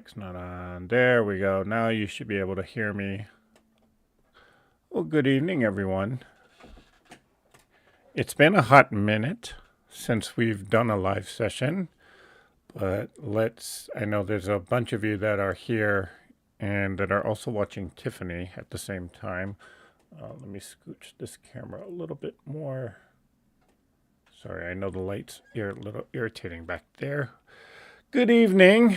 It's not on. There we go. Now you should be able to hear me. Well, good evening, everyone. It's been a hot minute since we've done a live session, but I know there's a bunch of you that are here and that are also watching Tiffany at the same time. Let me scooch this camera a little bit more. Sorry, I know the lights are a little irritating back there. Good evening.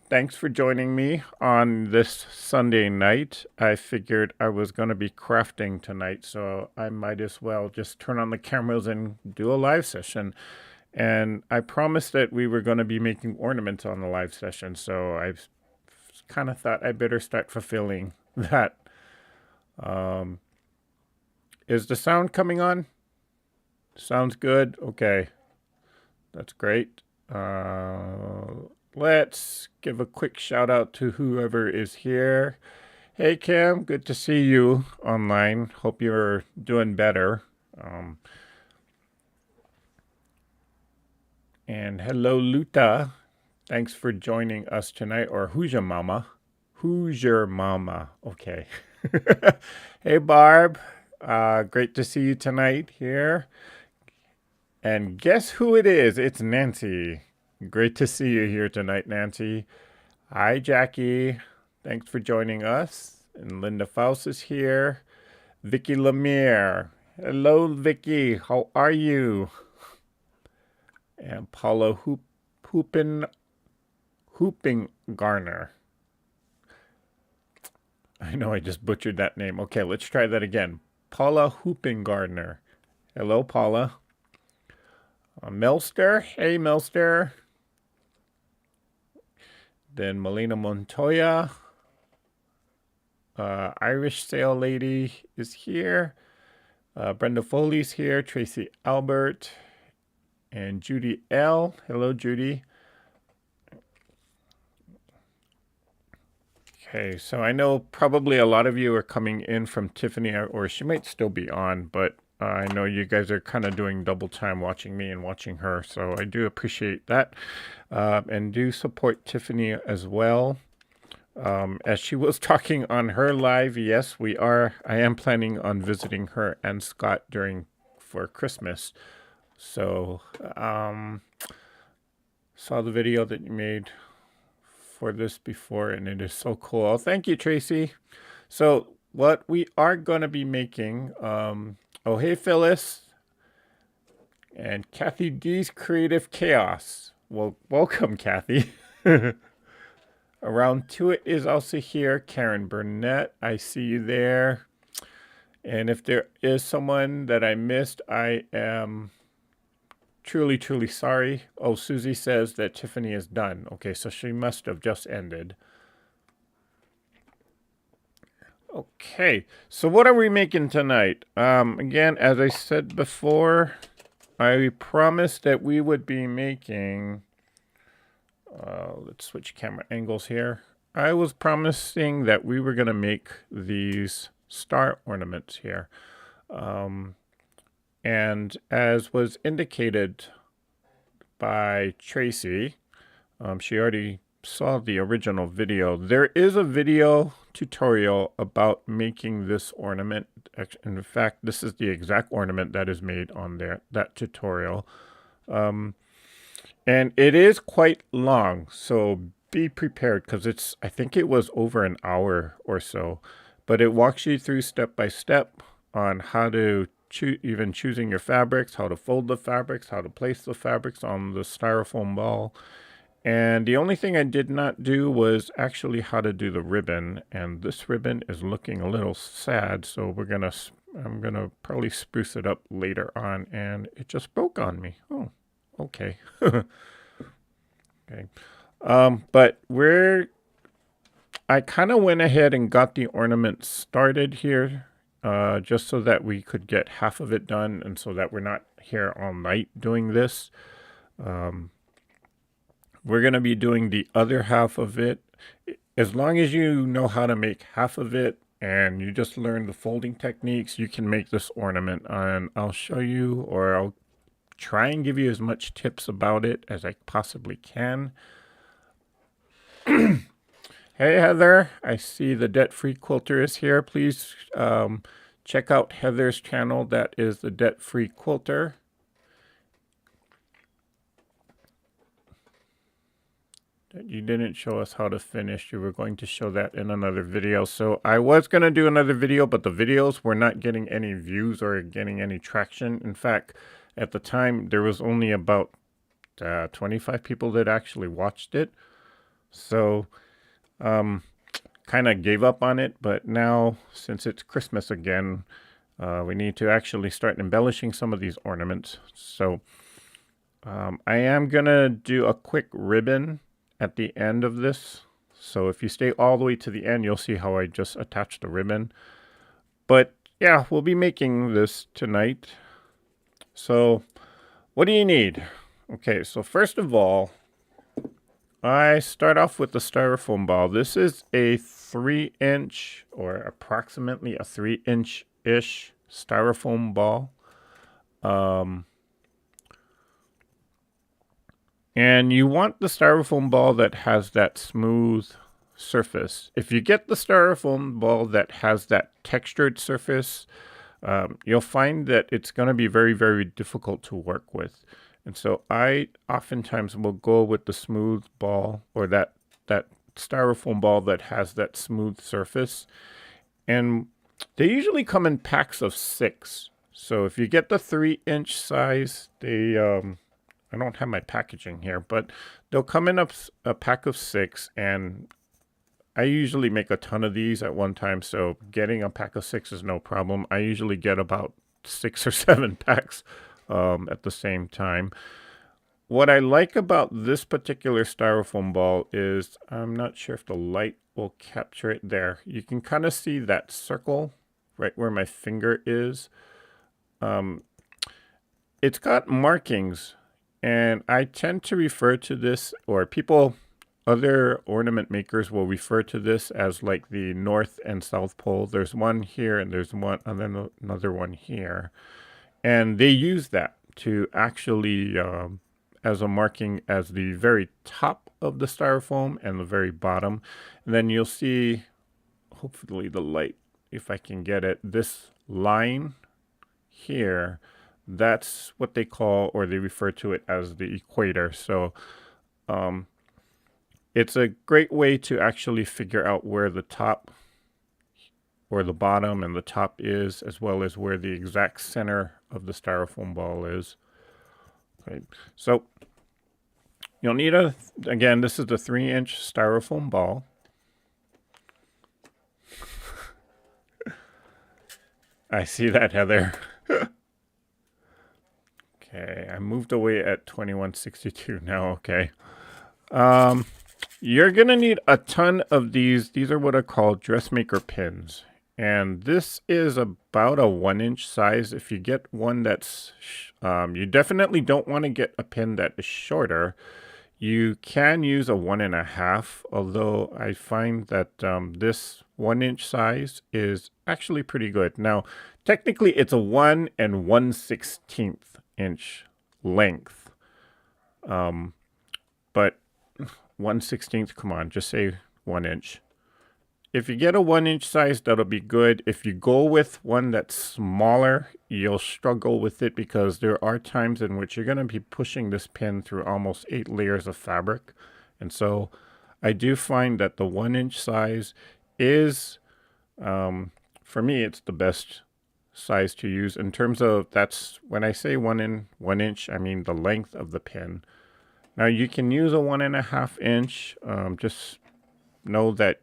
Thanks for joining me on this Sunday night. I figured I was going to be crafting tonight, so I might as well just turn on the cameras and do a live session. And I promised that we were going to be making ornaments on the live session, so I kind of thought I better start fulfilling that. Is the sound coming on? Sounds good? Okay. That's great. Let's give a quick shout out to whoever is here. Hey Kim, good to see you online. Hope you're doing better. And hello Luta. Thanks for joining us tonight. Or who's your mama? Who's your mama? Okay. Hey Barb. Great to see you tonight here. And guess who it is? It's Nancy. Great to see you here tonight, Nancy. Hi, Jackie. Thanks for joining us. And Linda Faust is here. Vicky Lemire. Hello, Vicky. How are you? And Paula Hooping Garner. I know I just butchered that name. Okay, let's try that again. Paula Hooping Gardener. Hello, Paula. Melster. Hey, Melster. Then Melina Montoya. Irish Sail Lady is here. Brenda Foley's here. Tracy Albert. And Judy L. Hello, Judy. Okay, so I know probably a lot of you are coming in from Tiffany, or she might still be on, but I know you guys are kind of doing double time watching me and watching her, so I do appreciate that. And do support Tiffany as well. As she was talking on her live, yes, I am planning on visiting her and Scott for Christmas. So, saw the video that you made for this before, and it is so cool. Oh, thank you, Tracy. So, what we are going to be making, oh, hey, Phyllis, and Kathy D's Creative Chaos. Well, welcome, Kathy. Around to it is also here. Karen Burnett, I see you there. And if there is someone that I missed, I am truly, truly sorry. Oh, Susie says that Tiffany is done. Okay, so she must have just ended. Okay, so what are we making tonight? Again, as I said before, I promised that we would be making, let's switch camera angles here. I was promising that we were going to make these star ornaments here. And as was indicated by Tracy, she already saw the original video. There is a video tutorial about making this ornament. In fact, this is the exact ornament that is made on that tutorial. And it is quite long, so be prepared because I think it was over an hour or so. But it walks you through step by step on how to even choosing your fabrics, how to fold the fabrics, how to place the fabrics on the styrofoam ball. And the only thing I did not do was actually how to do the ribbon. And this ribbon is looking a little sad, so I'm gonna probably spruce it up later on. And it just broke on me. Oh, okay. Okay. But I kind of went ahead and got the ornament started here, just so that we could get half of it done, and so that we're not here all night doing this. We're going to be doing the other half of it. As long as you know how to make half of it and you just learn the folding techniques, you can make this ornament. And I'll show you, or I'll try and give you as much tips about it as I possibly can. Hey, Heather. I see the Debt-Free Quilter is here. Please check out Heather's channel. That is the Debt-Free Quilter. You didn't show us how to finish. You were going to show that in another video. So I was going to do another video, but the videos were not getting any views or getting any traction. In fact, at the time, there was only about 25 people that actually watched it. So kind of gave up on it. But now, since it's Christmas again, we need to actually start embellishing some of these ornaments. So I am going to do a quick ribbon at the end of this. So if you stay all the way to the end, you'll see how I just attached the ribbon. But yeah, we'll be making this tonight. So what do you need? Okay, so first of all, I start off with the styrofoam ball. This is a 3-inch or approximately a 3-inch-ish styrofoam ball. And you want the styrofoam ball that has that smooth surface. If you get the styrofoam ball that has that textured surface, you'll find that it's going to be very, very difficult to work with. And so I oftentimes will go with the smooth ball, or that styrofoam ball that has that smooth surface. And they usually come in packs of 6. So if you get the 3-inch size, I don't have my packaging here, but they'll come in a pack of 6, and I usually make a ton of these at one time, so getting a pack of 6 is no problem. I usually get about 6 or 7 packs at the same time. What I like about this particular styrofoam ball is, I'm not sure if the light will capture it there. You can kind of see that circle right where my finger is. It's got markings. And I tend to refer to this, or other ornament makers will refer to this as like the North and South Pole. There's one here and there's another one here. And they use that to actually, as a marking as the very top of the styrofoam and the very bottom. And then you'll see, hopefully the light, if I can get it, this line here, that's what they call, or they refer to it as the equator. So it's a great way to actually figure out where the top or the bottom and the top is, as well as where the exact center of the styrofoam ball is. Okay, so you'll need again, this is the 3-inch styrofoam ball. I see that, Heather. Okay, I moved away at 2162 now, okay. You're going to need a ton of these. These are what are called dressmaker pins. And this is about a 1-inch size. If you get one that's, you definitely don't want to get a pin that is shorter. You can use a 1.5, although I find that this 1-inch size is actually pretty good. Now, technically it's a 1 1/16 inch length. But 1/16, come on, just say 1 inch. If you get a 1-inch size, that'll be good. If you go with one that's smaller, you'll struggle with it because there are times in which you're going to be pushing this pin through almost 8 layers of fabric. And so I do find that the 1-inch size is, for me, it's the best size to use in terms of, that's when I say 1 inch, I mean the length of the pin. Now you can use a 1.5 inch, just know that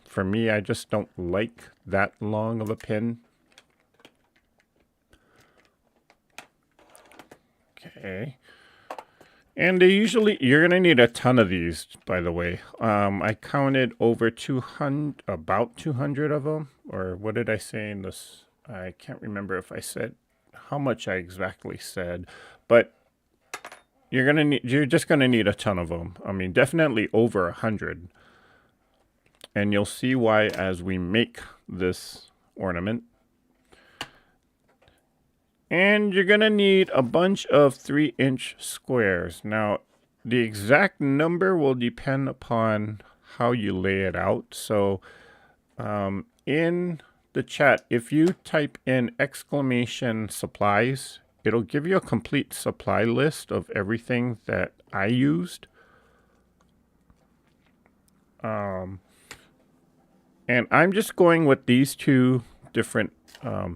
for me, I just don't like that long of a pin. Okay. And they usually, you're going to need a ton of these, by the way. I counted over 200, about 200 of them. Or what did I say in this? I can't remember if I said how much I exactly said. But you're just going to need a ton of them. I mean, definitely over 100. And you'll see why as we make this ornament. And you're going to need a bunch of 3-inch squares. Now, the exact number will depend upon how you lay it out. So in the chat, if you type in !supplies, it'll give you a complete supply list of everything that I used. And I'm just going with these two different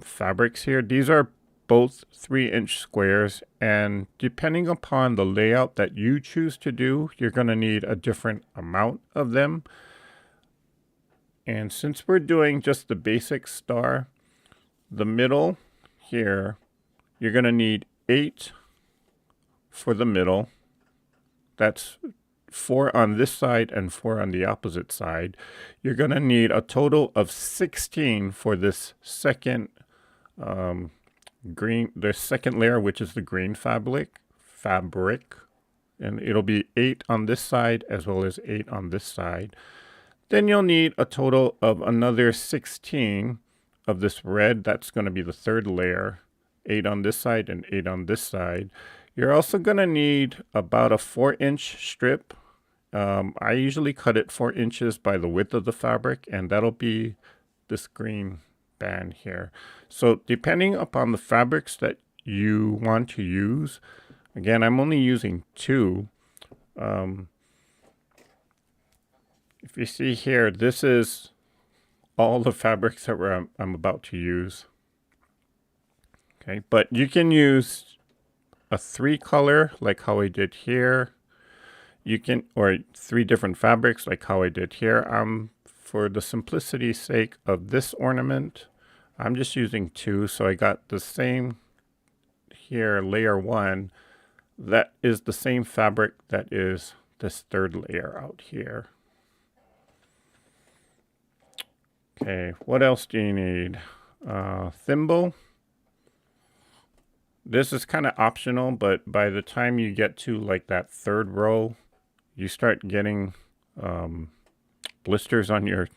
fabrics here. These are both 3-inch squares, and depending upon the layout that you choose to do, you're going to need a different amount of them. And since we're doing just the basic star, the middle here, you're going to need 8 for the middle. That's 4 on this side and 4 on the opposite side. You're going to need a total of 16 for this second the second layer, which is the green fabric, and it'll be 8 on this side as well as 8 on this side. Then you'll need a total of another 16 of this red. That's going to be the third layer, 8 on this side and 8 on this side. You're also going to need about a 4-inch strip. I usually cut it 4 inches by the width of the fabric, and that'll be this green band here. So depending upon the fabrics that you want to use, again, I'm only using 2. If you see here, this is all the fabrics that I'm about to use. Okay, but you can use a 3 color like how I did here. You can, or 3 different fabrics like how I did here. For the simplicity's sake of this ornament, I'm just using 2. So I got the same here, layer 1. That is the same fabric that is this third layer out here. Okay, what else do you need? Thimble. This is kind of optional, but by the time you get to like that third row, you start getting blisters on your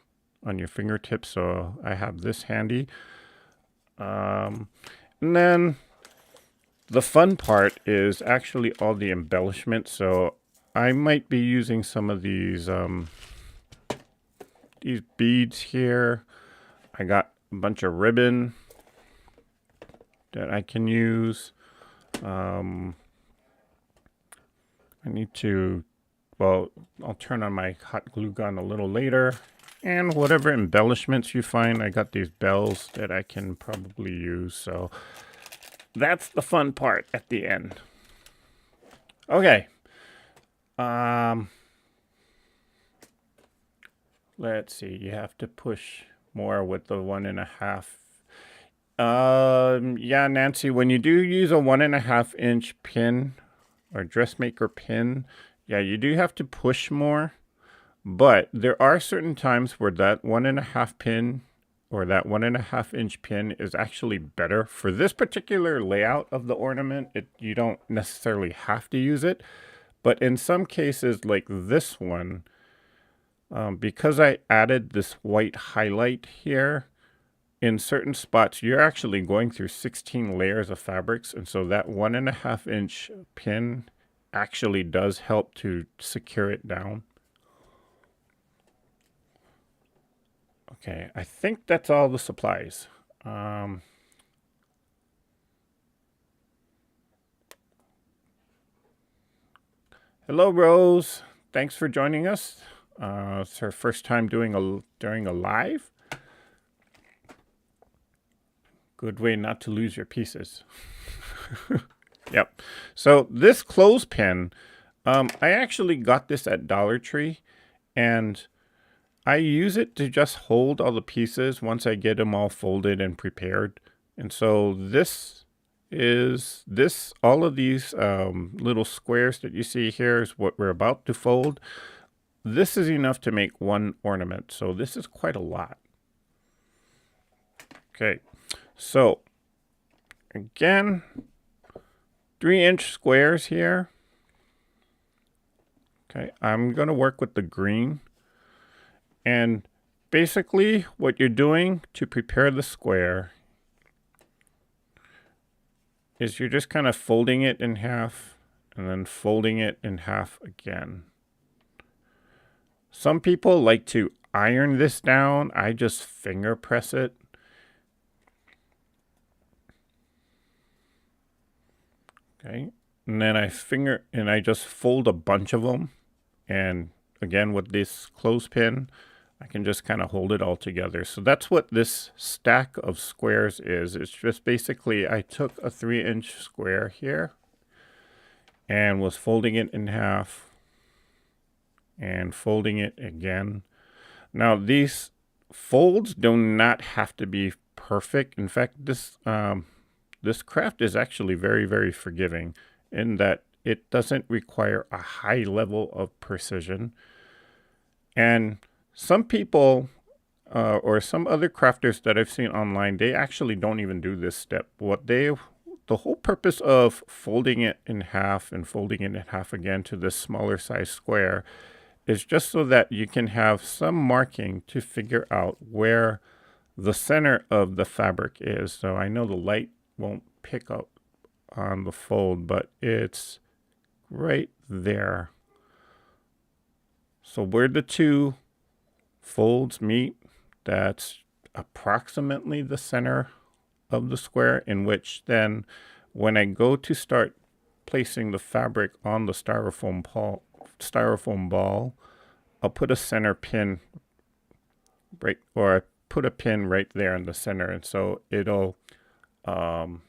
fingertips. So I have this handy. And then the fun part is actually all the embellishments. So I might be using some of these beads here. I got a bunch of ribbon. that I can use. I need to, well, I'll turn on my hot glue gun a little later. And whatever embellishments you find, I got these bells that I can probably use. So that's the fun part at the end. Okay. Let's see. You have to push more with the 1.5. Yeah, Nancy, when you do use a 1.5 inch pin or dressmaker pin, yeah, you do have to push more. But there are certain times where that 1.5 pin or that 1.5 inch pin is actually better. For this particular layout of the ornament, you don't necessarily have to use it. But in some cases, like this one, because I added this white highlight here, in certain spots, you're actually going through 16 layers of fabrics. And so that 1.5 inch pin actually does help to secure it down. Okay, I think that's all the supplies. Hello, Rose. Thanks for joining us. It's her first time during a live. Good way not to lose your pieces. Yep. So this clothespin, I actually got this at Dollar Tree, and I use it to just hold all the pieces once I get them all folded and prepared. And so all of these little squares that you see here is what we're about to fold. This is enough to make one ornament. So this is quite a lot. Okay. So again, 3-inch squares here. Okay. I'm going to work with the green. And basically what you're doing to prepare the square is you're just kind of folding it in half and then folding it in half again. Some people like to iron this down. I just finger press it. Okay. And then I just fold a bunch of them. And again, with this clothespin, I can just kind of hold it all together. So that's what this stack of squares is. It's just basically I took a 3-inch square here and was folding it in half and folding it again. Now these folds do not have to be perfect. In fact, this craft is actually very, very forgiving in that it doesn't require a high level of precision. And some people or some other crafters that I've seen online, they actually don't even do this step. The whole purpose of folding it in half and folding it in half again to this smaller size square is just so that you can have some marking to figure out where the center of the fabric is. So I know the light won't pick up on the fold, but it's right there. So where the two folds meet, that's approximately the center of the square, in which then when I go to start placing the fabric on the styrofoam ball, I'll put a center pin or I put a pin right there in the center, and so it'll kind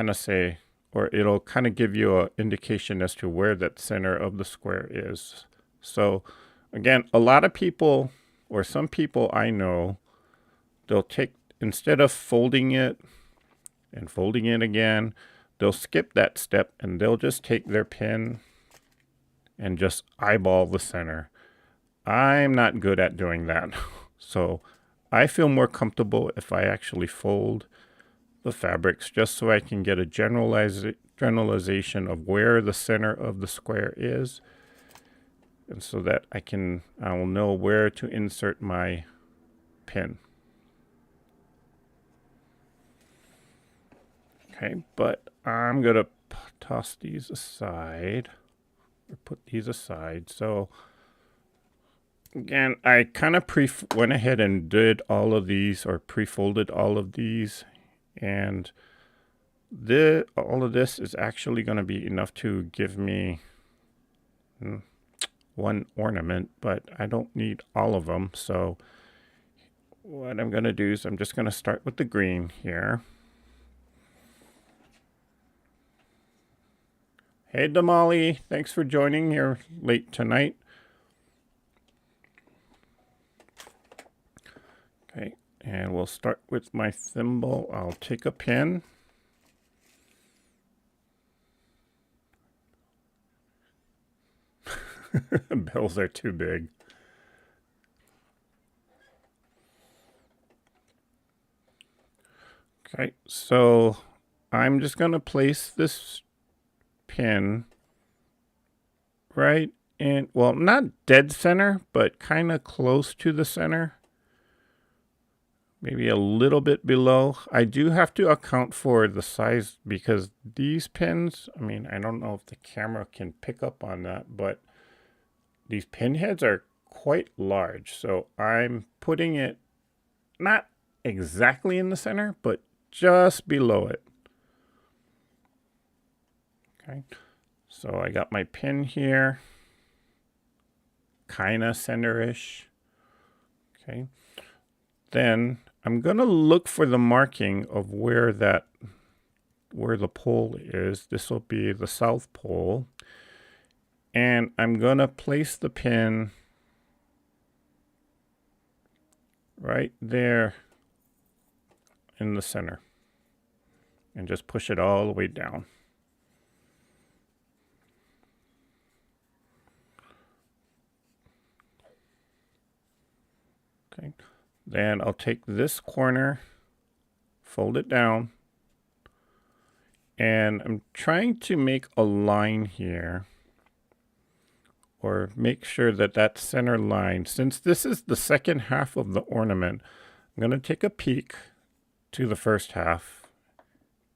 of say, or it'll kind of give you an indication as to where that center of the square is. So again, a lot of people, or some people I know, they'll take, instead of folding it and folding it again, they'll skip that step and they'll just take their pin and just eyeball the center. I'm not good at doing that. So I feel more comfortable if I actually fold the fabrics, just so I can get a generalization of where the center of the square is, and so that I will know where to insert my pin. Okay, but I'm gonna toss these aside, or put these aside. So again, I kind of went ahead and did all of these, or pre-folded all of these And all of this is actually going to be enough to give me one ornament, but I don't need all of them. So what I'm going to do is I'm just going to start with the green here. Hey, Damali, thanks for joining here late tonight. Okay, and we'll start with my thimble. I'll take a pin. Bells are too big. Okay, so I'm just going to place this pin right in, well, not dead center, but kind of close to the center. Maybe a little bit below. I do have to account for the size because these pins, I mean, I don't know if the camera can pick up on that, but these pin heads are quite large. So I'm putting it not exactly in the center, but just below it. Okay, so I got my pin here, kind of center-ish. Okay, then I'm gonna look for the marking of where the pole is. This will be the south pole, and I'm gonna place the pin right there in the center and just push it all the way down. Okay, then I'll take this corner, fold it down, and I'm trying to make a line here, or make sure that that center line, since this is the second half of the ornament, I'm going to take a peek to the first half.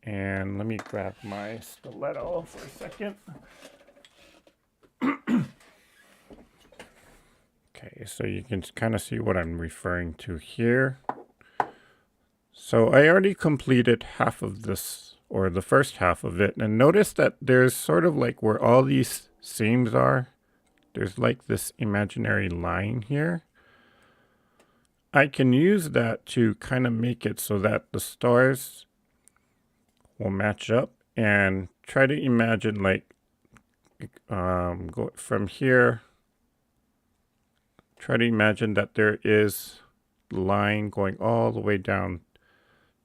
And let me grab my stiletto for a second. Okay, so you can kind of see what I'm referring to here. So I already completed half of this, or the first half of it, and notice that there's sort of like where all these seams are, there's like this imaginary line here. I can use that to kind of make it so that the stars will match up, and try to imagine like go from here. Try to imagine that there is line going all the way down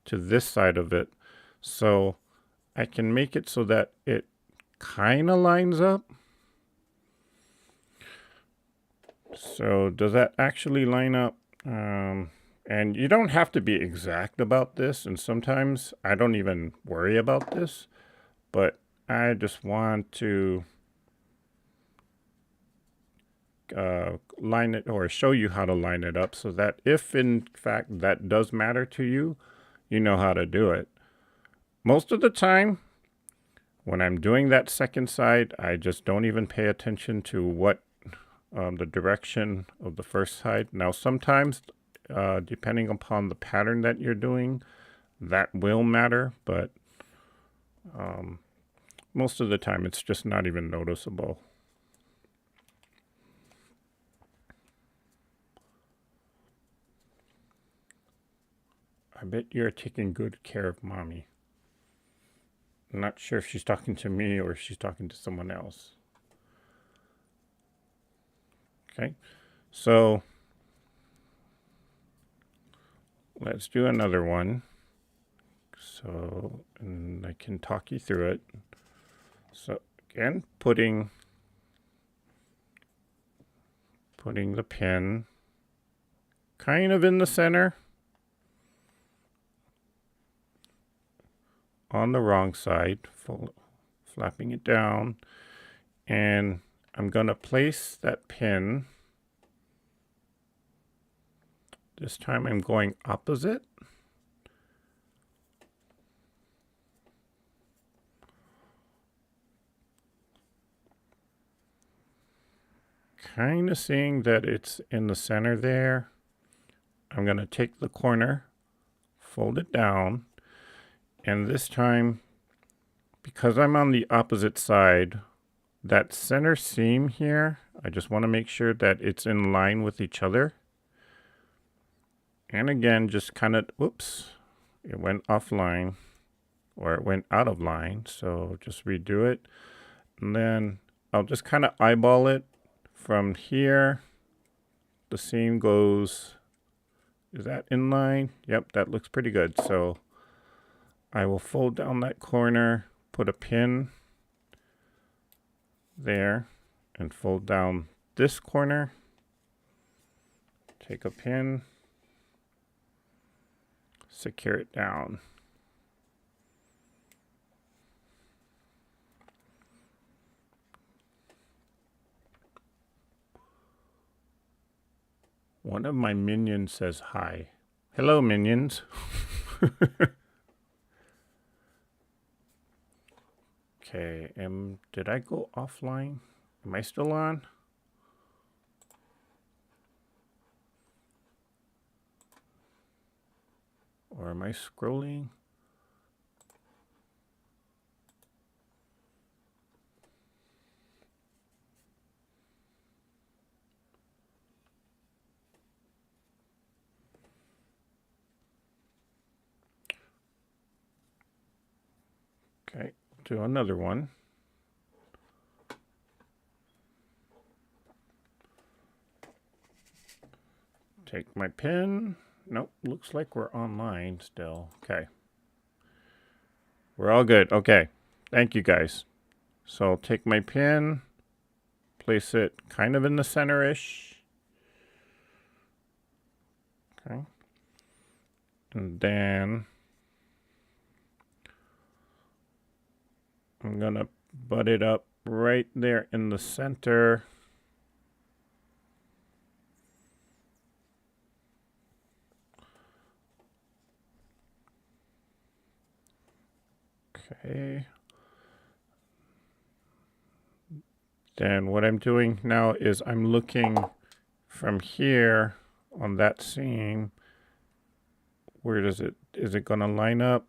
to this side of it. So I can make it so that it kind of lines up. So does that actually line up? And you don't have to be exact about this. And sometimes I don't even worry about this. But I just want to line it, or show you how to line it up, so that if in fact that does matter to you, you know how to do it. Most of the time when I'm doing that second side, I just don't even pay attention to what the direction of the first side. Now sometimes depending upon the pattern that you're doing, that will matter, but most of the time it's just not even noticeable. I bet you're taking good care of mommy. I'm not sure if she's talking to me or if she's talking to someone else. Okay, so let's do another one. So, and I can talk you through it. So again, putting the pin kind of in the center. On the wrong side, flapping it down, and I'm going to place that pin. This time I'm going opposite. Kind of seeing that it's in the center there. I'm going to take the corner, fold it down, And this time, because I'm on the opposite side, that center seam here, I just want to make sure that it's in line with each other. And again, just kind of, whoops, it went offline, or it went out of line. So just redo it. And then I'll just kind of eyeball it from here. The seam goes, is that in line? Yep, that looks pretty good. So I will fold down that corner, put a pin there, and fold down this corner. Take a pin, secure it down. One of my minions says hi. Hello, minions. Okay, did I go offline? Am I still on? Or am I scrolling? Okay, do another one. Take my pen. Nope, looks like we're online still. Okay. We're all good. Okay. Thank you, guys. So I'll take my pin, place it kind of in the center-ish. Okay. And then I'm going to butt it up right there in the center. Okay. Then what I'm doing now is I'm looking from here on that seam. Where is it going to line up?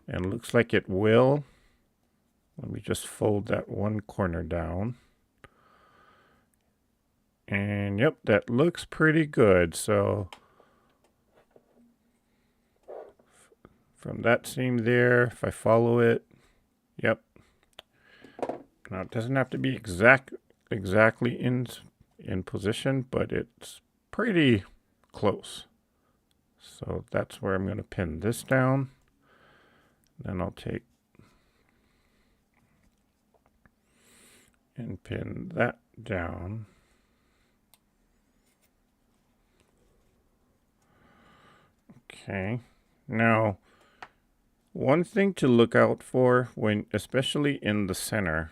And looks like it will. Let me just fold that one corner down. And yep, that looks pretty good. So from that seam there, if I follow it, yep. Now it doesn't have to be exactly in position, but it's pretty close. So that's where I'm going to pin this down. Then I'll take and pin that down. Okay. Now, one thing to look out for when, especially in the center,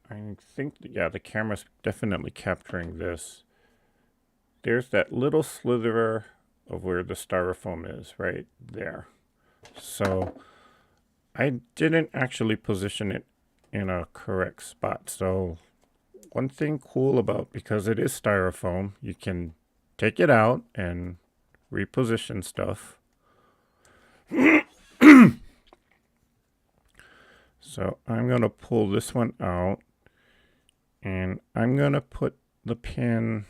I think, yeah, the camera's definitely capturing this. There's that little sliver of where the styrofoam is right there. So I didn't actually position it in a correct spot. So one thing cool about, because it is styrofoam, you can take it out and reposition stuff. So I'm going to pull this one out, and I'm going to put the pin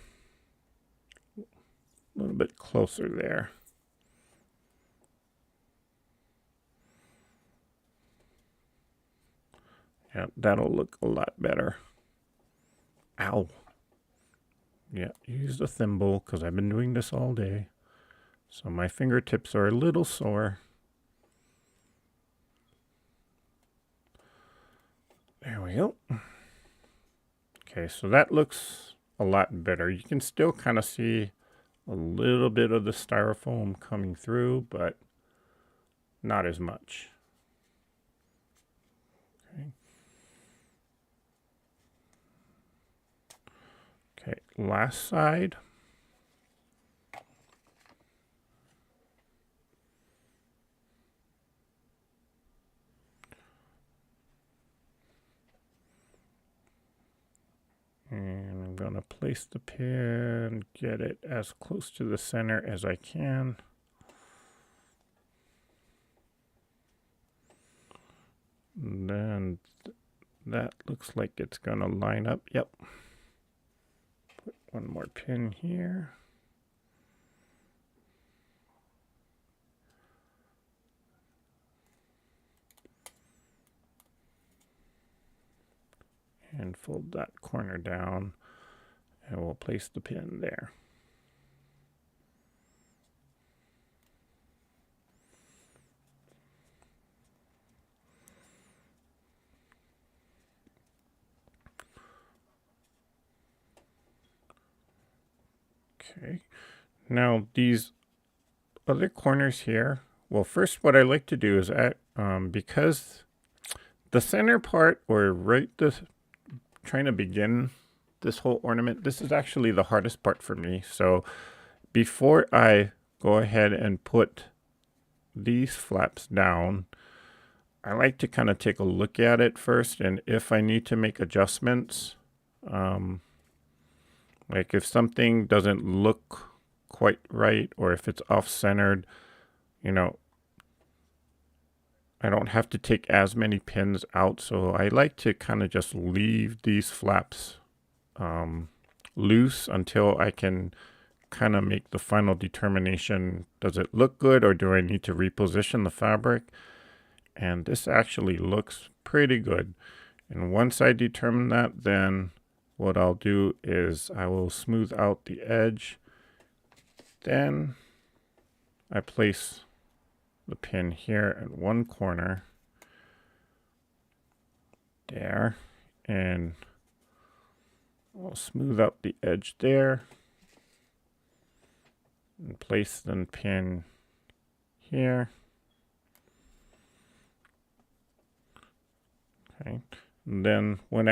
a little bit closer there. Yeah, that'll look a lot better. Ow. Yeah, use the thimble because I've been doing this all day. So my fingertips are a little sore. There we go. Okay, so that looks a lot better. You can still kind of see a little bit of the styrofoam coming through, but not as much. Okay. Okay, last side. And I'm going to place the pin, get it as close to the center as I can. And then that looks like it's going to line up. Yep. Put one more pin here. And fold that corner down, and we'll place the pin there. Okay, now these other corners here, well, first what I like to do is because the center part, or right this trying to begin this whole ornament, this is actually the hardest part for me. So before I go ahead and put these flaps down, I like to kind of take a look at it first, and if I need to make adjustments, like if something doesn't look quite right, or if it's off-centered, you know, I don't have to take as many pins out. So I like to kind of just leave these flaps loose until I can kind of make the final determination. Does it look good, or do I need to reposition the fabric? And this actually looks pretty good. And once I determine that, then what I'll do is I will smooth out the edge. Then I place the pin here at one corner there, and I'll smooth out the edge there and place the pin here. Okay, and then when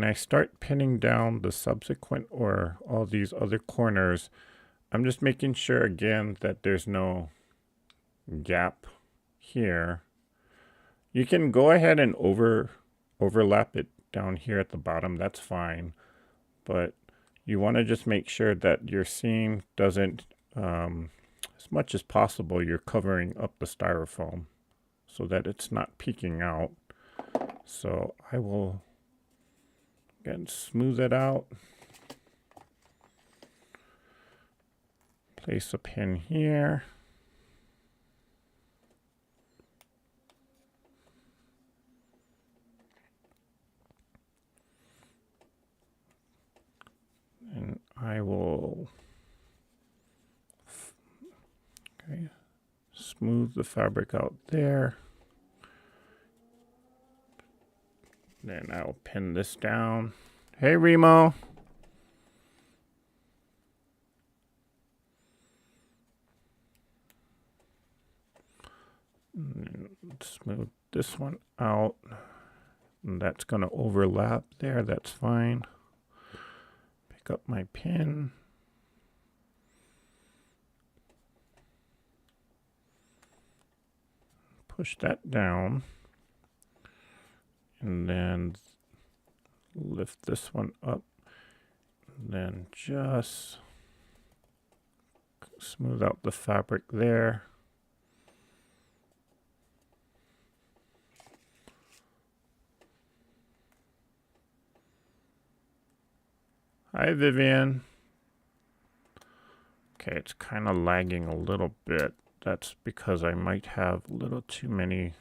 I start pinning down the subsequent, or all these other corners, I'm just making sure again that there's no gap here. You can go ahead and overlap it down here at the bottom, that's fine, but you want to just make sure that your seam doesn't, as much as possible, you're covering up the styrofoam so that it's not peeking out. So I will again smooth it out, place a pin here, and I will smooth the fabric out there. Then I'll pin this down. Hey, Remo. And smooth this one out. And that's going to overlap there. That's fine. Pick up my pin. Push that down. And then lift this one up. And then just smooth out the fabric there. Hi, Vivian. Okay, it's kind of lagging a little bit. That's because I might have a little too many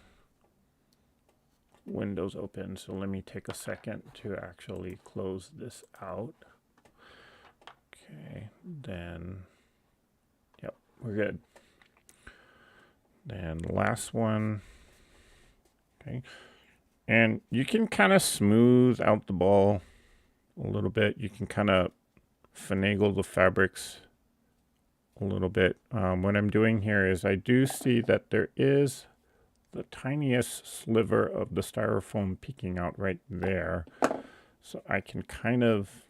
windows open. So let me take a second to actually close this out. Okay, then, yep, we're good. Then last one. Okay, and you can kind of smooth out the ball a little bit. You can kind of finagle the fabrics a little bit. What I'm doing here is I do see that there is the tiniest sliver of the styrofoam peeking out right there. So I can kind of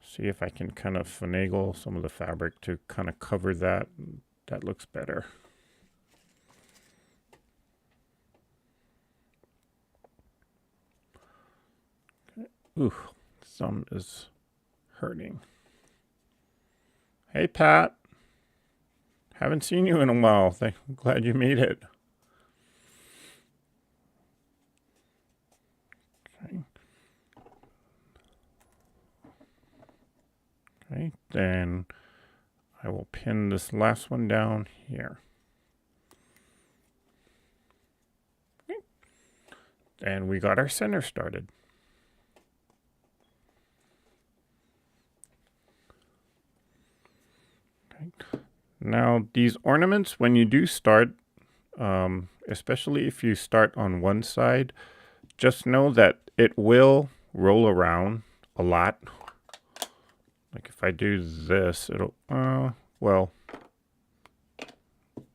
see if I can kind of finagle some of the fabric to kind of cover that. That looks better. Okay. Ooh, thumb is hurting. Hey, Pat. Haven't seen you in a while. I'm glad you made it. Okay, then I will pin this last one down here. Okay. And we got our center started. Okay. Now these ornaments, when you do start, especially if you start on one side, just know that it will roll around a lot. Like if I do this, it'll, well,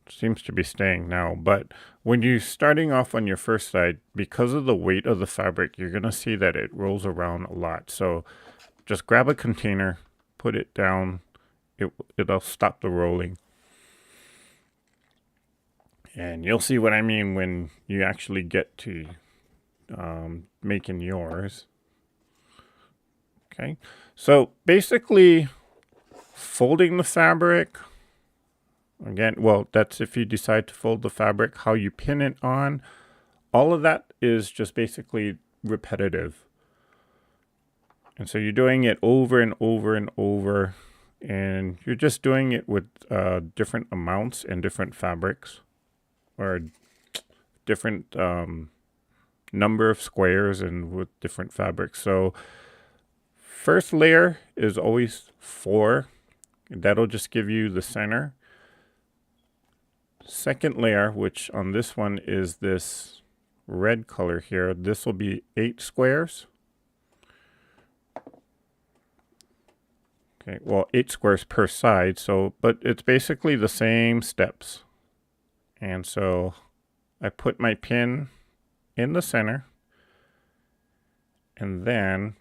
seems to be staying now. But when you're starting off on your first side, because of the weight of the fabric, you're going to see that it rolls around a lot. So just grab a container, put it down, it'll stop the rolling. And you'll see what I mean when you actually get to making yours. Okay, so basically folding the fabric, again, well, that's if you decide to fold the fabric. How you pin it on, all of that is just basically repetitive. And so you're doing it over and over and over, and you're just doing it with different amounts and different fabrics, or different number of squares and with different fabrics. So first layer is always 4. That'll just give you the center. Second layer, which on this one is this red color here, this will be 8 squares. Okay, well, 8 squares per side, so, but it's basically the same steps. And so I put my pin in the center, and then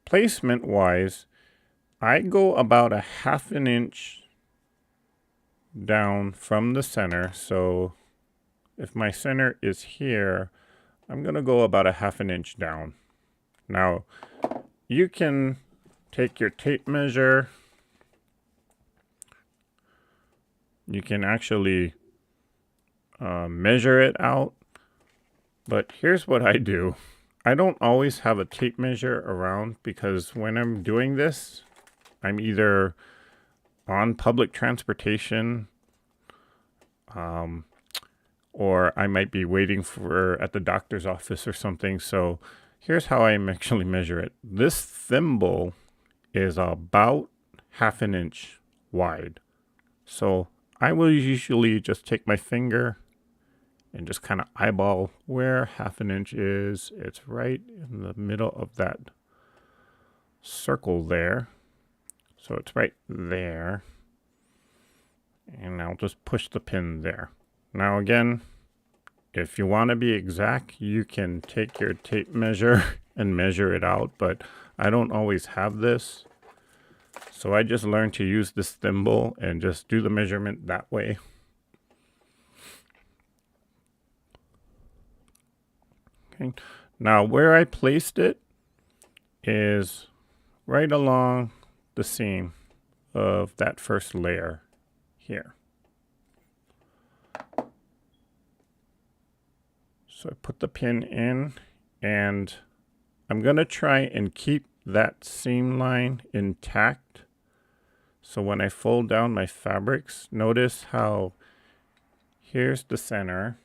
placement wise, I go about a 1/2 inch down from the center. So if my center is here, I'm going to go about a 1/2 inch down. Now you can take your tape measure. You can actually measure it out. But here's what I do. I don't always have a tape measure around, because when I'm doing this, I'm either on public transportation, or I might be waiting for at the doctor's office or something. So here's how I actually measure it. This thimble is about 1/2 inch wide. So I will usually just take my finger and just kind of eyeball where 1/2 inch is. It's right in the middle of that circle there. So it's right there. And I'll just push the pin there. Now again, if you want to be exact, you can take your tape measure and measure it out, but I don't always have this. So I just learned to use this thimble and just do the measurement that way. Okay. Now where I placed it is right along the seam of that first layer here. So I put the pin in, and I'm going to try and keep that seam line intact. So when I fold down my fabrics, notice how here's the center,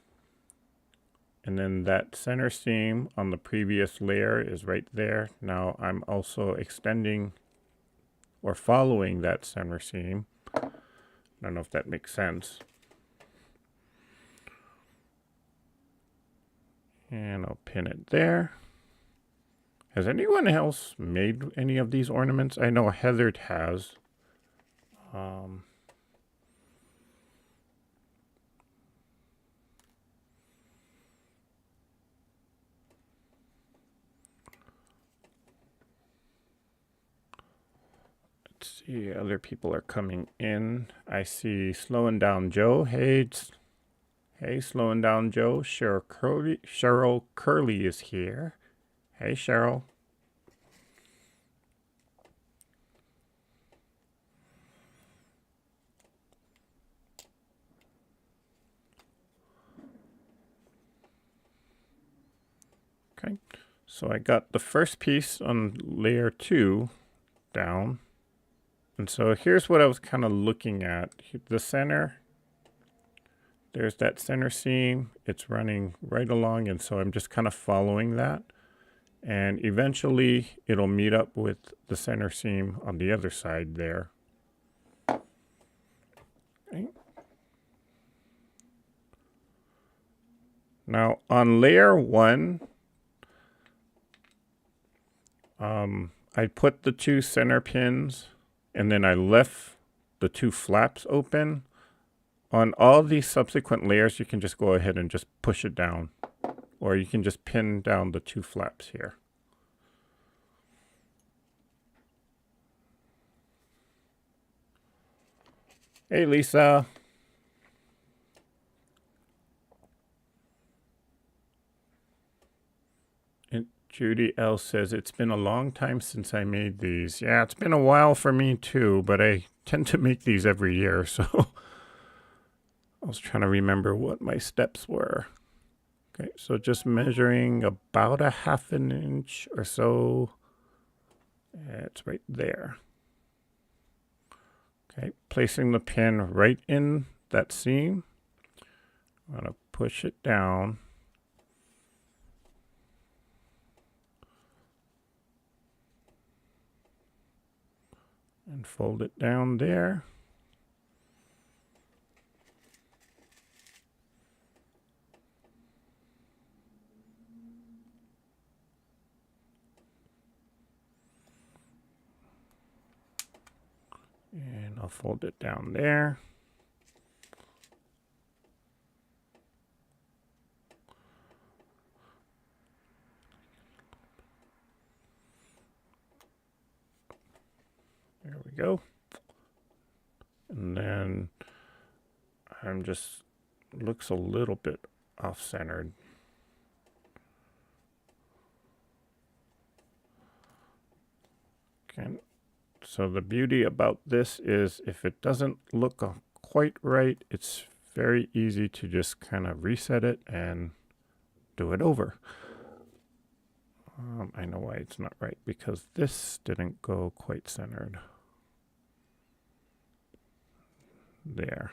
and then that center seam on the previous layer is right there. Now I'm also extending or following that center seam. I don't know if that makes sense. And I'll pin it there. Has anyone else made any of these ornaments? I know Heather has. Let's see, other people are coming in. I see Slowing Down Joe. Hey, Slowing Down Joe. Cheryl Curley is here. Hey, Cheryl. Okay, so I got the first piece on layer 2 down. And so here's what I was kind of looking at. The center, there's that center seam. It's running right along, and so I'm just kind of following that. And eventually it'll meet up with the center seam on the other side there. Okay. Now on layer 1, I put the 2 center pins and then I left the 2 flaps open. On all these subsequent layers, you can just go ahead and just push it down, or you can just pin down the 2 flaps here. Hey, Lisa. And Judy L says, it's been a long time since I made these. Yeah, it's been a while for me too, but I tend to make these every year, so I was trying to remember what my steps were. Okay, so just measuring about a 1/2 inch or so. It's right there. Okay, placing the pin right in that seam. I'm going to push it down. And fold it down there. And I'll fold it down there. There we go. And then I'm just, looks a little bit off-centered. Okay. So the beauty about this is if it doesn't look quite right, it's very easy to just kind of reset it and do it over. I know why it's not right, because this didn't go quite centered. There.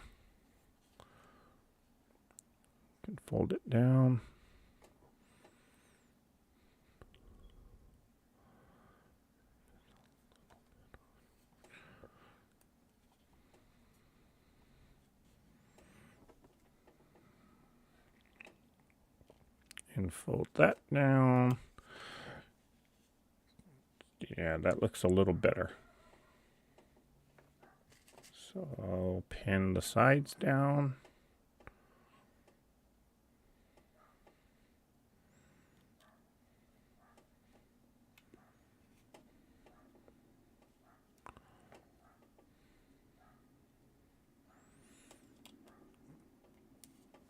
Can fold it down. And fold that down. Yeah, that looks a little better. So I'll pin the sides down.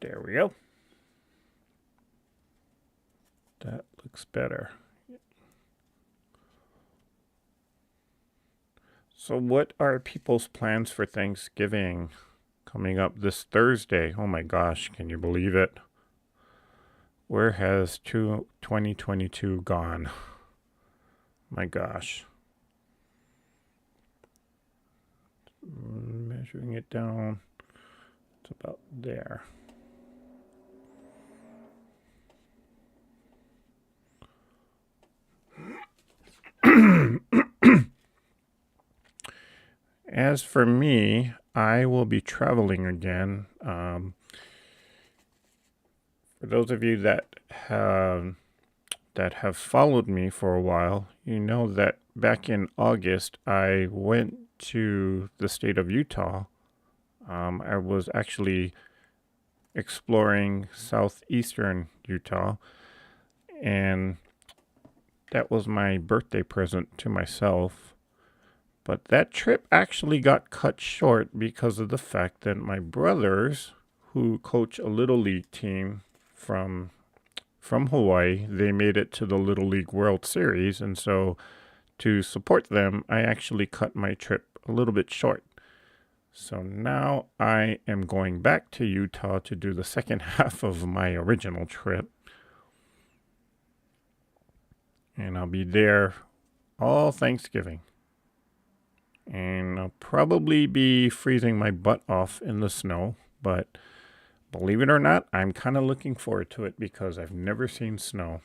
There we go. That looks better. So what are people's plans for Thanksgiving coming up this Thursday? Oh my gosh, can you believe it? Where has 2022 gone? My gosh. Measuring it down, it's about there. As for me, I will be traveling again. For those of you that have followed me for a while, you know that back in August, I went to the state of Utah. I was actually exploring southeastern Utah, and that was my birthday present to myself. But that trip actually got cut short because of the fact that my brothers, who coach a little league team from Hawaii, they made it to the Little League World Series, and so to support them, I actually cut my trip a little bit short. So now I am going back to Utah to do the second half of my original trip. And I'll be there all Thanksgiving. And I'll probably be freezing my butt off in the snow, but believe it or not, I'm kind of looking forward to it because I've never seen snow.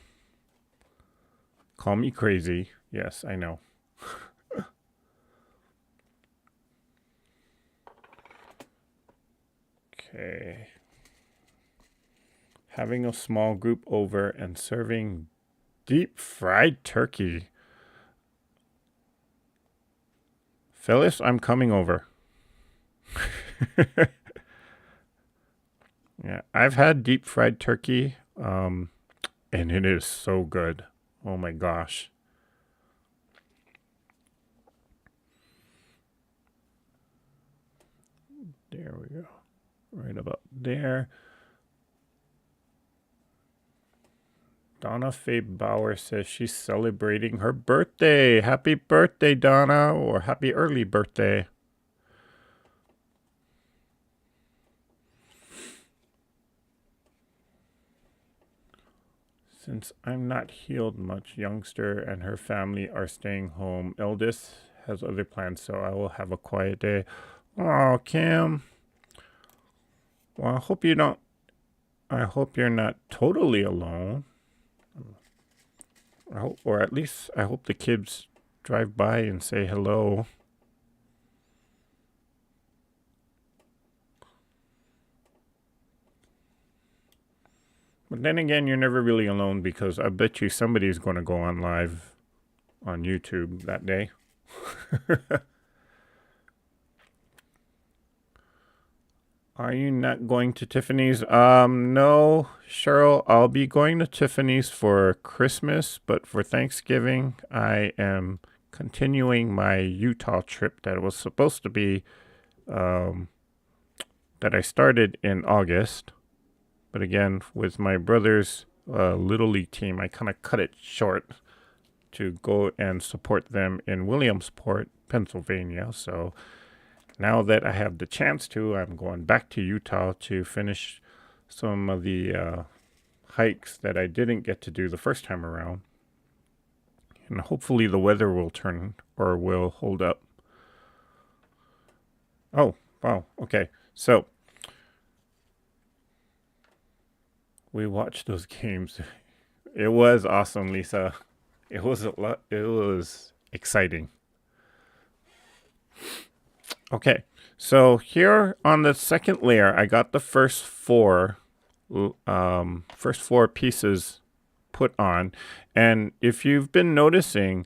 Call me crazy. Yes, I know. Okay. Having a small group over and serving deep fried turkey. Phyllis, I'm coming over. Yeah, I've had deep fried turkey, and it is so good. Oh my gosh. There we go. Right about there. Donna Faye Bauer says she's celebrating her birthday. Happy birthday, Donna, or happy early birthday. Since I'm not healed much, youngster and her family are staying home. Eldest has other plans, so I will have a quiet day. Oh, Kim. Well, I hope you're not totally alone. Or at least I hope the kids drive by and say hello. But then again, you're never really alone because I bet you somebody's going to go on live on YouTube that day. Are you not going to Tiffany's? No, Cheryl, I'll be going to Tiffany's for Christmas, but for Thanksgiving, I am continuing my Utah trip that was supposed to be, that I started in August. But again, with my brother's Little League team, I kind of cut it short to go and support them in Williamsport, Pennsylvania. So now that I have the chance to, I'm going back to Utah to finish some of the hikes that I didn't get to do the first time around. And hopefully the weather will turn or will hold up. Oh, wow. Okay. So we watched those games. It was awesome, Lisa. It was exciting. Okay, so here on the second layer, I got the first four pieces put on, and if you've been noticing,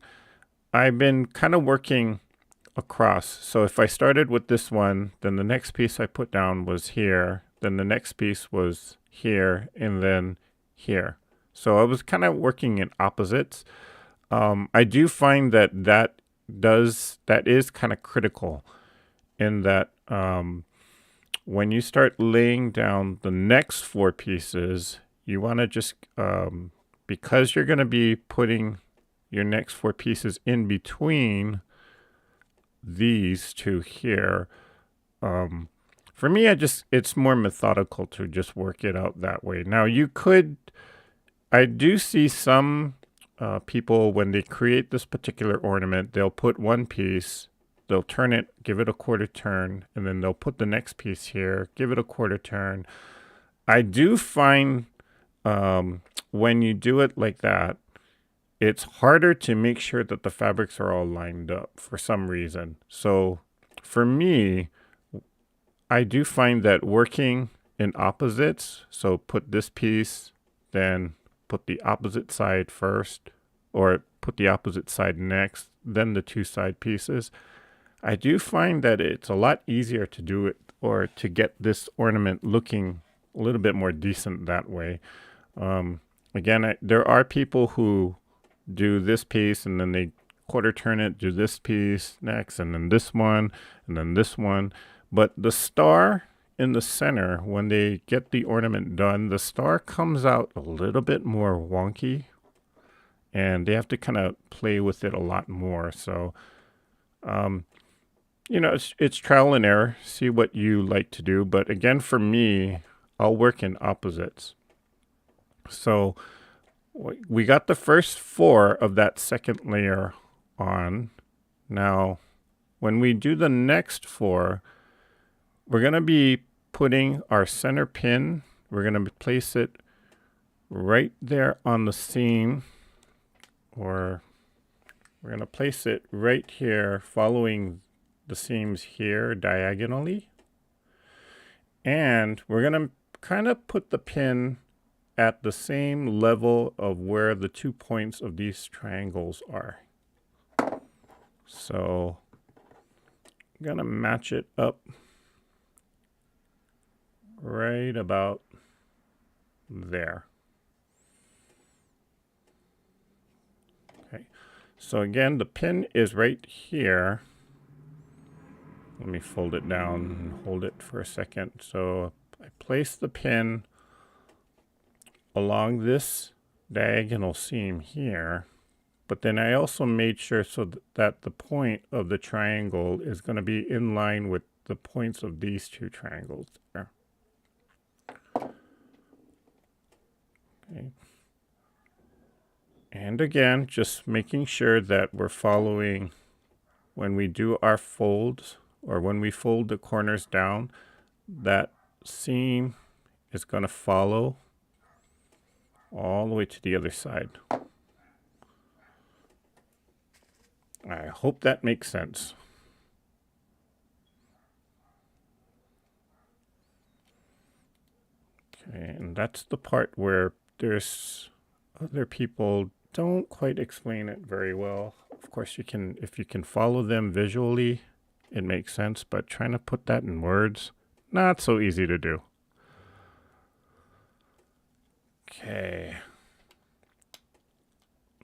I've been kind of working across. So if I started with this one, then the next piece I put down was here, then the next piece was here, and then here. So I was kind of working in opposites. I do find that is kind of critical in that when you start laying down the next four pieces, you want to just, because you're going to be putting your next four pieces in between these two here, for me, it's more methodical to just work it out that way. Now, I do see some people, when they create this particular ornament, they'll put one piece, they'll turn it, give it a quarter turn, and then they'll put the next piece here, give it a quarter turn. I do find when you do it like that, it's harder to make sure that the fabrics are all lined up for some reason. So for me, I do find that working in opposites, so put this piece, then put the opposite side first, or put the opposite side next, then the two side pieces. I do find that it's a lot easier to do it or to get this ornament looking a little bit more decent that way. Again, there are people who do this piece and then they quarter turn it, do this piece next, and then this one, and then this one. But the star in the center, when they get the ornament done, the star comes out a little bit more wonky, and they have to kind of play with it a lot more. So, it's trial and error. See what you like to do. But again, for me, I'll work in opposites. So we got the first four of that second layer on. Now, when we do the next 4, we're going to be putting our center pin. We're going to place it right there on the seam, or we're going to place it right here following the seams here diagonally. And we're going to kind of put the pin at the same level of where the 2 points of these triangles are. So I'm going to match it up right about there. Okay, so again, the pin is right here. Let me fold it down and hold it for a second. So I place the pin along this diagonal seam here, but then I also made sure so that the point of the triangle is going to be in line with the points of these 2 triangles there. Okay. And again, just making sure that we're following when we do our folds, or when we fold the corners down, that seam is going to follow all the way to the other side. I hope that makes sense. Okay, and that's the part where there's other people don't quite explain it very well. Of course, you can, if you can follow them visually, it makes sense, but trying to put that in words, not so easy to do. Okay.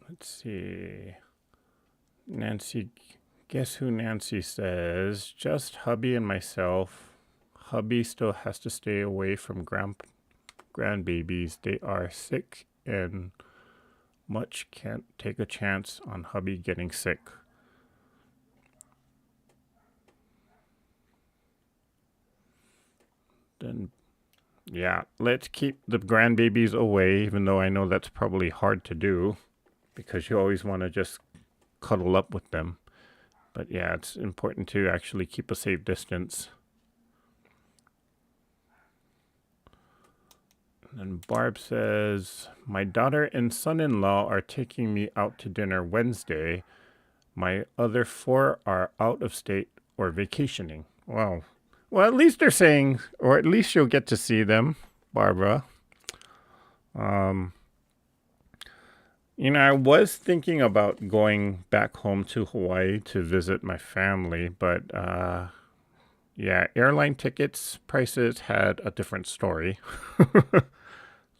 Let's see. Nancy, guess who Nancy says? Just hubby and myself. Hubby still has to stay away from grandbabies. They are sick and much can't take a chance on hubby getting sick. Then, yeah, let's keep the grandbabies away, even though I know that's probably hard to do because you always want to just cuddle up with them. But yeah, it's important to actually keep a safe distance. And Barb says, my daughter and son-in-law are taking me out to dinner Wednesday. My other 4 are out of state or vacationing. Wow. Well, at least they're saying, or at least you'll get to see them, Barbara. You know, I was thinking about going back home to Hawaii to visit my family, but yeah, airline tickets prices had a different story,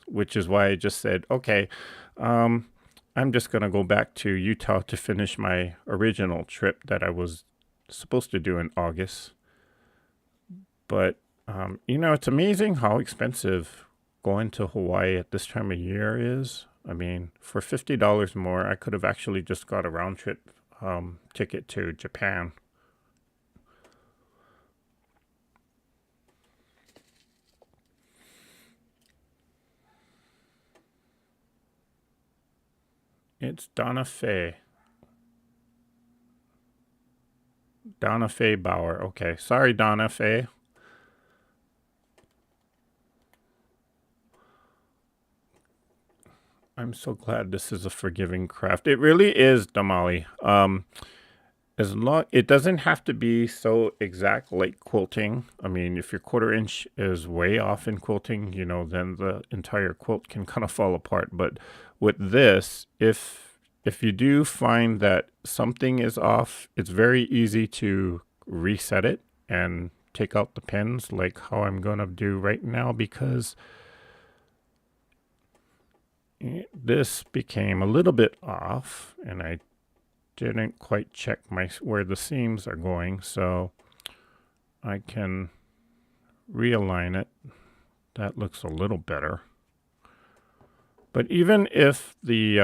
which is why I just said, okay, I'm just going to go back to Utah to finish my original trip that I was supposed to do in August. But, you know, it's amazing how expensive going to Hawaii at this time of year is. I mean, for $50 more, I could have actually just got a round trip ticket to Japan. It's Donna Faye. Donna Faye Bauer. Okay. Sorry, Donna Faye. I'm so glad this is a forgiving craft. It really is, Damali. As long it doesn't have to be so exact like quilting. I mean, if your 1/4 inch is way off in quilting, you know, then the entire quilt can kind of fall apart. But with this, if you do find that something is off, it's very easy to reset it and take out the pins, like how I'm going to do right now, because this became a little bit off and I didn't quite check where the seams are going, so I can realign it. That looks a little better. But even if the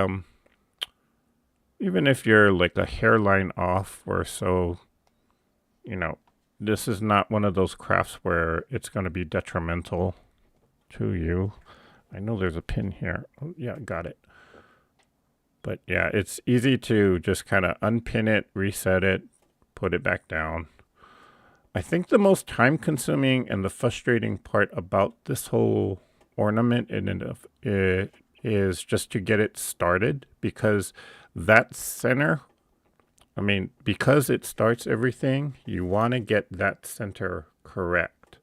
even if you're like a hairline off or so, you know, this is not one of those crafts where it's going to be detrimental to you. I know there's a pin here. Oh, yeah, got it. But yeah, it's easy to just kind of unpin it, reset it, put it back down. I think the most time consuming and the frustrating part about this whole ornament it is just to get it started, because that center, I mean, because it starts everything, you want to get that center correct.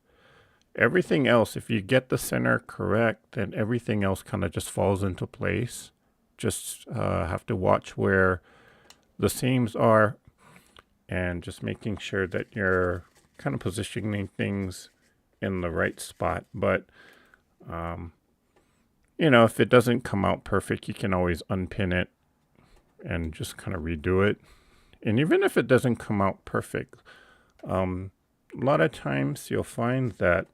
Everything else, if you get the center correct, then everything else kind of just falls into place. Just have to watch where the seams are and just making sure that you're kind of positioning things in the right spot. But, if it doesn't come out perfect, you can always unpin it and just kind of redo it. And even if it doesn't come out perfect, a lot of times you'll find that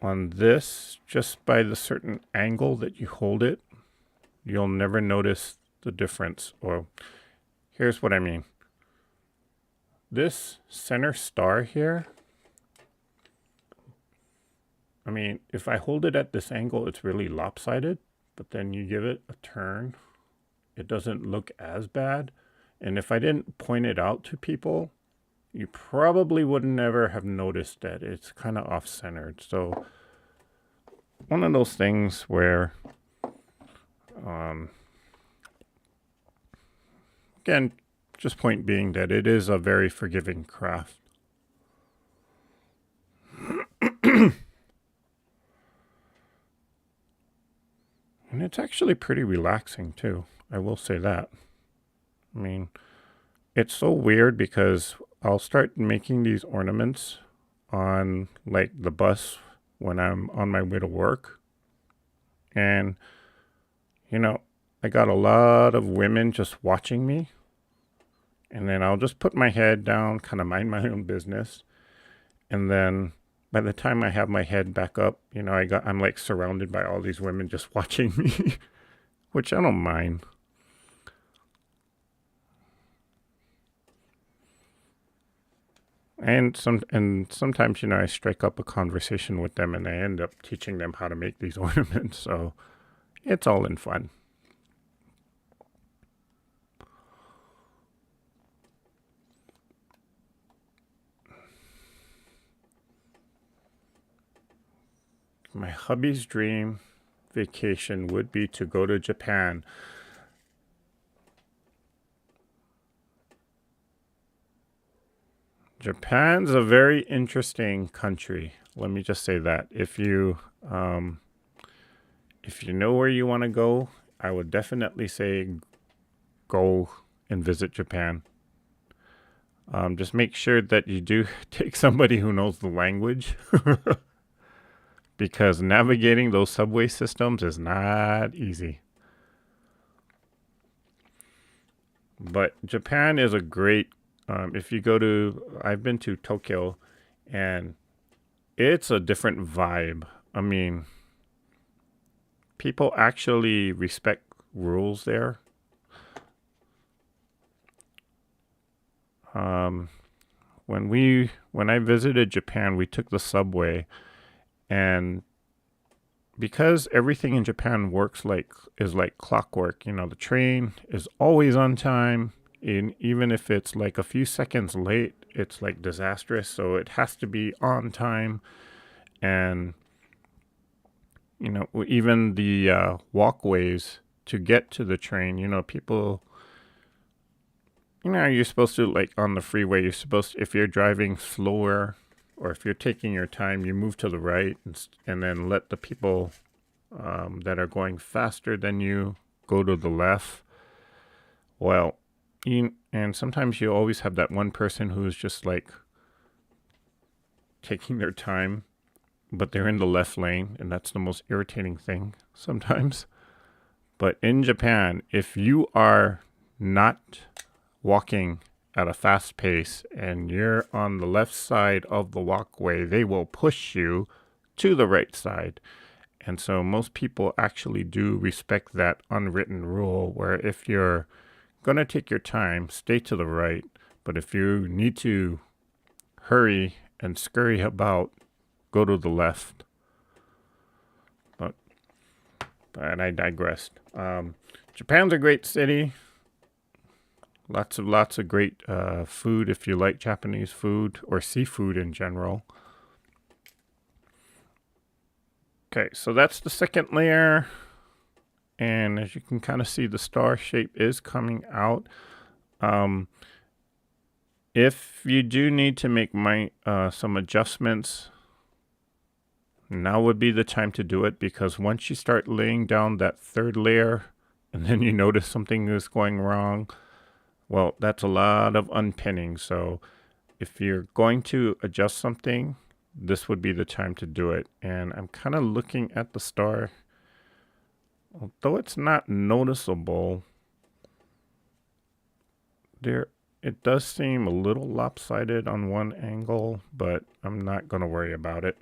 on this, just by the certain angle that you hold it, you'll never notice the difference. Or here's what I mean. This center star here, I mean, if I hold it at this angle, it's really lopsided, but then you give it a turn, it doesn't look as bad. And if I didn't point it out to people, you probably would never have noticed that it's kind of off-centered. So one of those things where, again, just point being that it is a very forgiving craft. And it's actually pretty relaxing too. I will say that. I mean, it's so weird because I'll start making these ornaments on like the bus when I'm on my way to work. And, I got a lot of women just watching me. And then I'll just put my head down, kind of mind my own business. And then by the time I have my head back up, I'm like surrounded by all these women just watching me, which I don't mind. And sometimes, I strike up a conversation with them and I end up teaching them how to make these ornaments. So it's all in fun. My hubby's dream vacation would be to go to Japan. Japan's a very interesting country. Let me just say that. If you know where you want to go, I would definitely say go and visit Japan. Just make sure that you do take somebody who knows the language. Because navigating those subway systems is not easy. But Japan is a great, if you go to, I've been to Tokyo, and it's a different vibe. I mean, people actually respect rules there. When I visited Japan, we took the subway. And because everything in Japan is like clockwork, the train is always on time. And even if it's like a few seconds late, it's like disastrous. So it has to be on time. And, even the walkways to get to the train, people, you're supposed to, like on the freeway, if you're driving slower, or if you're taking your time, you move to the right and then let the people that are going faster than you go to the left. Well, and sometimes you always have that one person who's just like taking their time, but they're in the left lane, and that's the most irritating thing sometimes. But in Japan, if you are not walking at a fast pace and you're on the left side of the walkway, they will push you to the right side. And so most people actually do respect that unwritten rule, where if you're going to take your time, stay to the right. But if you need to hurry and scurry about, go to the left. But I digressed. Japan's a great city. Lots of great food if you like Japanese food or seafood in general. Okay, so that's the second layer. And as you can kind of see, the star shape is coming out. If you do need to make some adjustments, now would be the time to do it, because once you start laying down that third layer and then you notice something is going wrong, well, that's a lot of unpinning. So if you're going to adjust something, this would be the time to do it. And I'm kind of looking at the star. Although it's not noticeable, it does seem a little lopsided on one angle, but I'm not going to worry about it.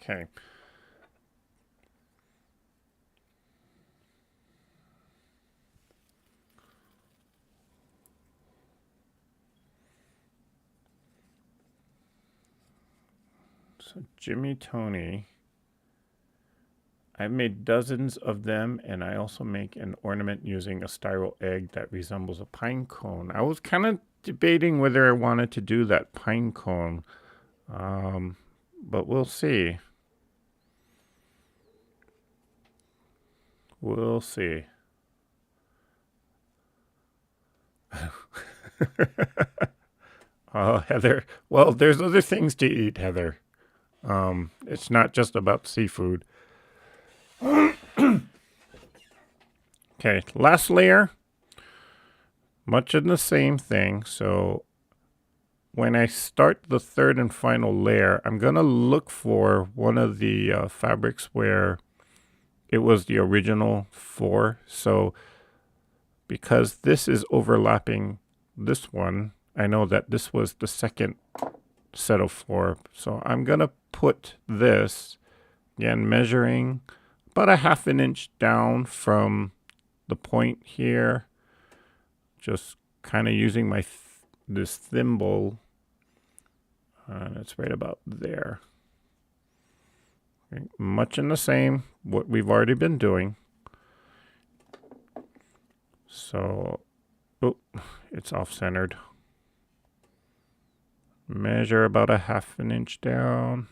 Okay. So Jimmy Tony, I've made dozens of them, and I also make an ornament using a styro egg that resembles a pine cone. I was kind of debating whether I wanted to do that pine cone, but we'll see. We'll see. Oh, Heather. Well, there's other things to eat, Heather. It's not just about seafood. Okay, last layer. Much of the same thing. So when I start the third and final layer, I'm going to look for one of the fabrics where it was the original 4. So because this is overlapping this one, I know that this was the second set of 4. So I'm going to put this, again, measuring about a 1/2 inch down from the point here, just kind of using this thimble. It's right about there. Okay. Much in the same, what we've already been doing. So, oh, it's off-centered. Measure about a 1/2 inch down.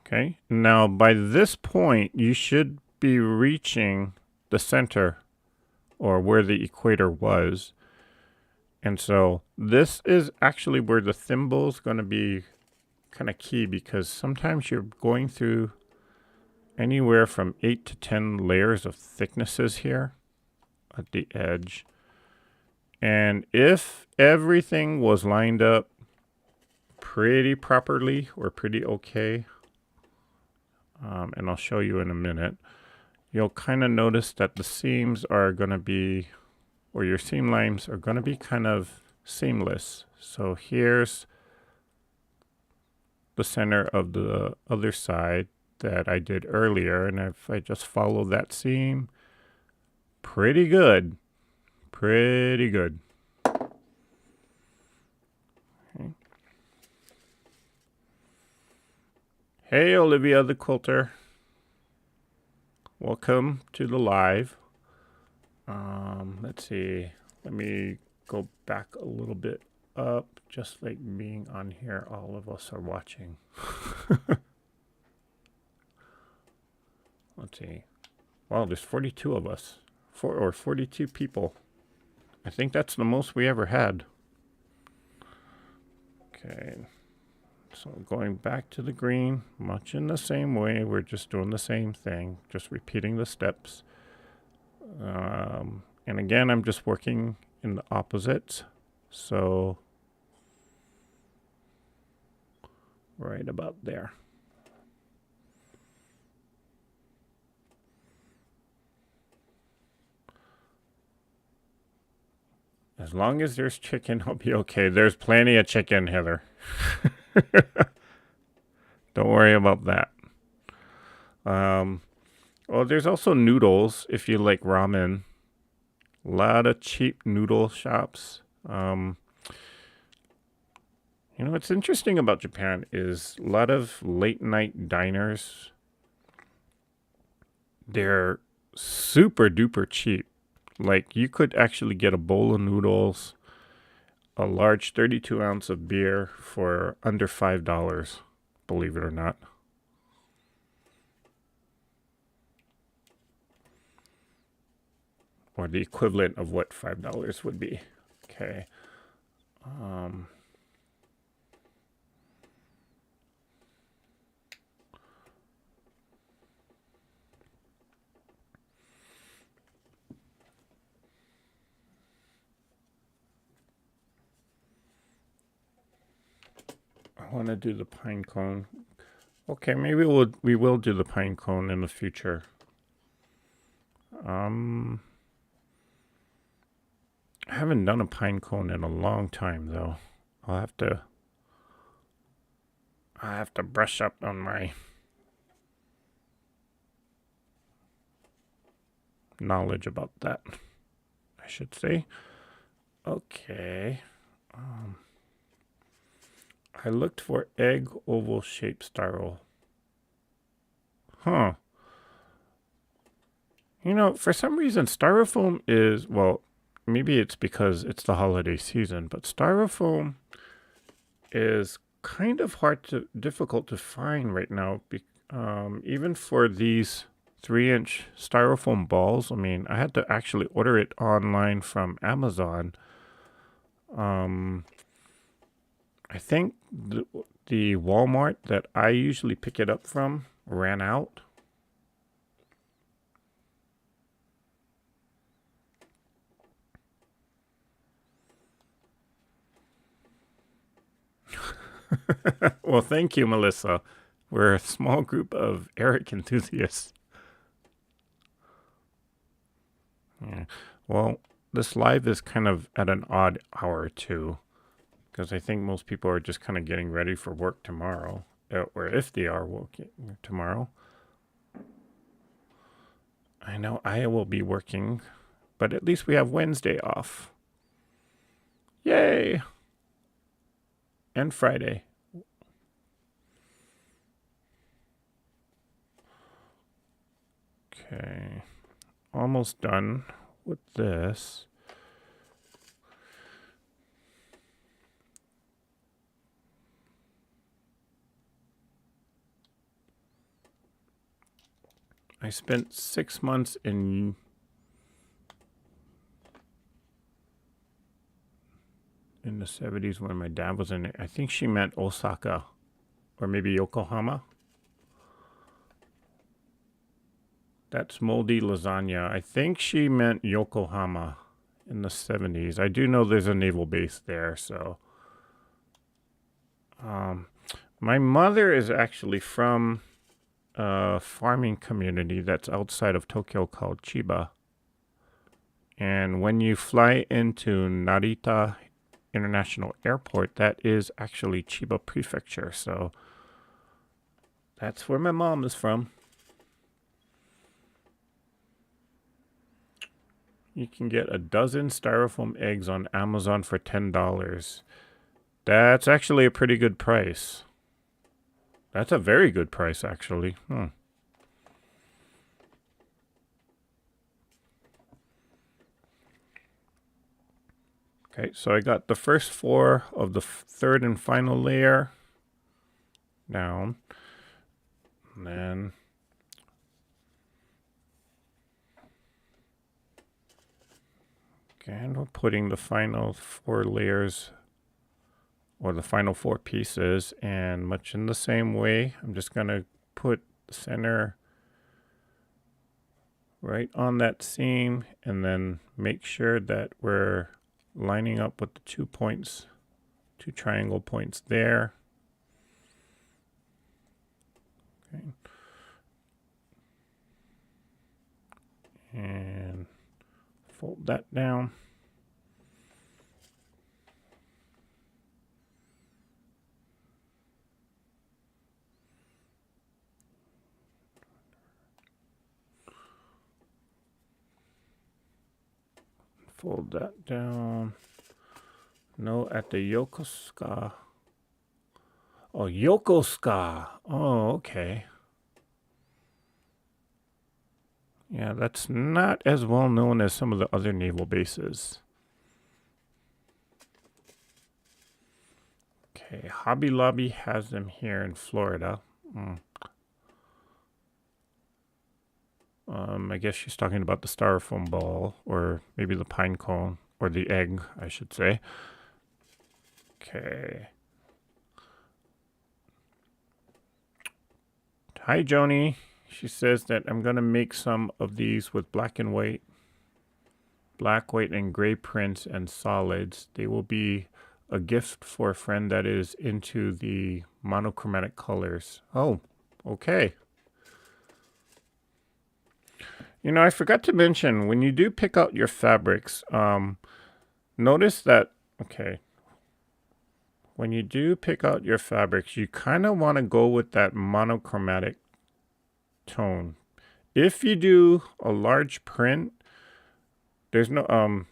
Okay, now by this point, you should be reaching the center, or where the equator was. And so this is actually where the thimble is going to be kind of key, because sometimes you're going through anywhere from 8 to 10 layers of thicknesses here at the edge. And if everything was lined up pretty properly or pretty okay, and I'll show you in a minute, you'll kind of notice that the seams are going to be, or your seam lines are going to be kind of seamless. So here's the center of the other side that I did earlier, and if I just follow that seam, pretty good. Pretty good. Okay. Hey, Olivia the quilter. Welcome to the live. Let's see. Let me go back a little bit up, just like being on here. All of us are watching. Let's see. Wow, there's 42 of us. 42 people. I think that's the most we ever had. Okay. So going back to the green, much in the same way. We're just doing the same thing, just repeating the steps. And again, I'm just working in the opposites. So right about there. As long as there's chicken, I'll be okay. There's plenty of chicken, Heather. Don't worry about that. Well, there's also noodles if you like ramen. A lot of cheap noodle shops. You know, what's interesting about Japan is a lot of late night diners, they're super duper cheap. Like, you could actually get a bowl of noodles, a large 32 ounce of beer for under $5, believe it or not. Or the equivalent of what $5 would be. Okay. Um, I want to do the pine cone. Okay, maybe we will do the pine cone in the future. I haven't done a pine cone in a long time though. I'll have to I have to brush up on my knowledge about that, I should say. Okay. I looked for egg oval shaped spiral. Huh. You know, for some reason, styrofoam is, well, maybe it's because it's the holiday season, but styrofoam is kind of difficult to find right now. Even for these 3-inch styrofoam balls, I mean, I had to actually order it online from Amazon. I think the Walmart that I usually pick it up from ran out. Well, thank you, Melissa. We're a small group of Eric enthusiasts. Yeah. Well, this live is kind of at an odd hour too, because I think most people are just kind of getting ready for work tomorrow, or if they are working tomorrow. I know I will be working, but at least we have Wednesday off. Yay! And Friday. Okay. Almost done with this. I spent 6 months in the 70s when my dad was in it. I think she meant Osaka or maybe Yokohama. That's moldy lasagna. I think she meant Yokohama in the 70s. I do know there's a naval base there, so. My mother is actually from a farming community that's outside of Tokyo called Chiba. And when you fly into Narita International Airport, that is actually Chiba Prefecture. So that's where my mom is from. You can get a dozen styrofoam eggs on Amazon for $10. That's actually a pretty good price. That's a very good price, actually. Okay, so I got the first 4 of the third and final layer down. And then and we're putting the final 4 layers or the final 4 pieces, and much in the same way, I'm just going to put the center right on that seam and then make sure that we're lining up with the 2 points, 2 triangle points there. Okay. And fold that down. Fold that down. No, at the Yokosuka Oh, Yokosuka. Oh, okay. Yeah, that's not as well known as some of the other naval bases. Okay, Hobby Lobby has them here in Florida. I guess she's talking about the styrofoam ball, or maybe the pine cone, or the egg, I should say. Okay. Hi, Joni. She says that I'm going to make some of these with black, white, and gray prints and solids. They will be a gift for a friend that is into the monochromatic colors. Oh, okay. You know, I forgot to mention, when you do pick out your fabrics, notice that, okay, when you do pick out your fabrics, you kind of want to go with that monochromatic tone. If you do a large print, there's no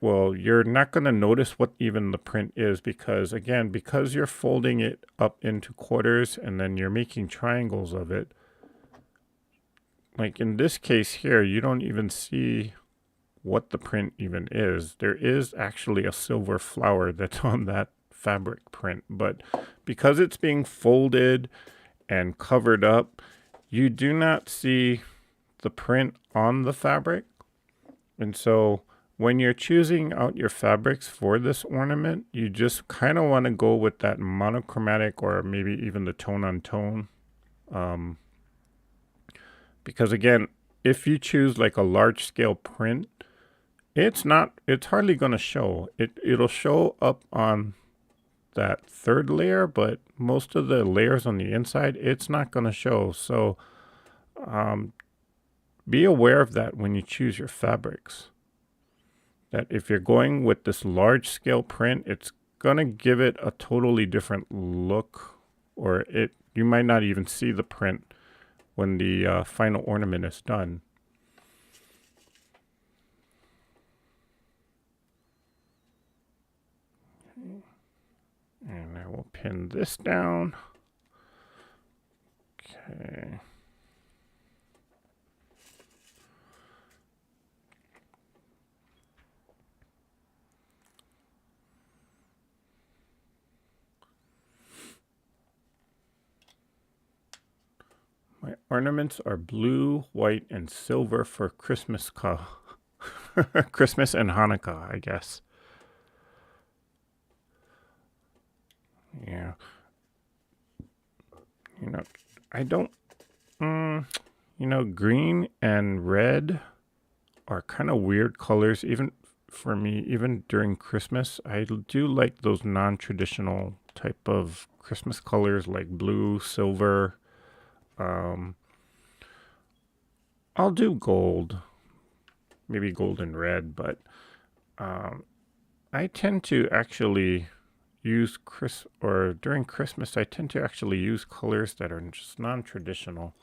well, you're not going to notice what even the print is, because again, because you're folding it up into quarters and then you're making triangles of it. Like in this case here, you don't even see what the print even is. There is actually a silver flower that's on that fabric print, but because it's being folded and covered up, you do not see the print on the fabric. And so when you're choosing out your fabrics for this ornament, you just kind of want to go with that monochromatic, or maybe even the tone on tone. Because again, if you choose like a large scale print, it's hardly going to show. It'll show up on that third layer, but most of the layers on the inside, it's not going to show. So be aware of that when you choose your fabrics. That if you're going with this large scale print, it's going to give it a totally different look, or you might not even see the print when the final ornament is done. And I will pin this down. Okay. My ornaments are blue, white, and silver for Christmas Christmas and Hanukkah, I guess. Yeah. You know, I don't. Green and red are kind of weird colors, even for me, even during Christmas. I do like those non-traditional type of Christmas colors like blue, silver. I'll do gold, maybe gold and red, but I tend to actually use during Christmas, I tend to actually use colors that are just non-traditional.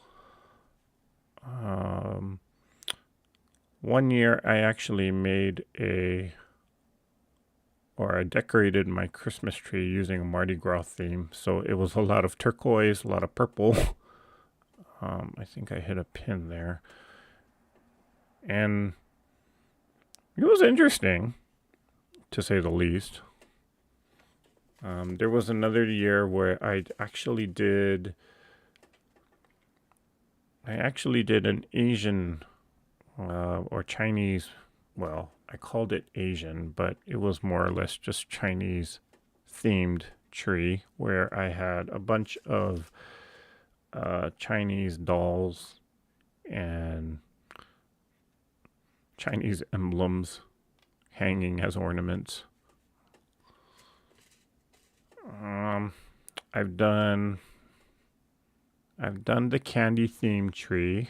One year I actually made I decorated my Christmas tree using a Mardi Gras theme. So it was a lot of turquoise, a lot of purple. I think I hit a pin there. And it was interesting, to say the least. There was another year where I actually did an Asian or Chinese, well, I called it Asian, but it was more or less just Chinese themed tree, where I had a bunch of Chinese dolls and Chinese emblems hanging as ornaments. I've done the candy themed tree.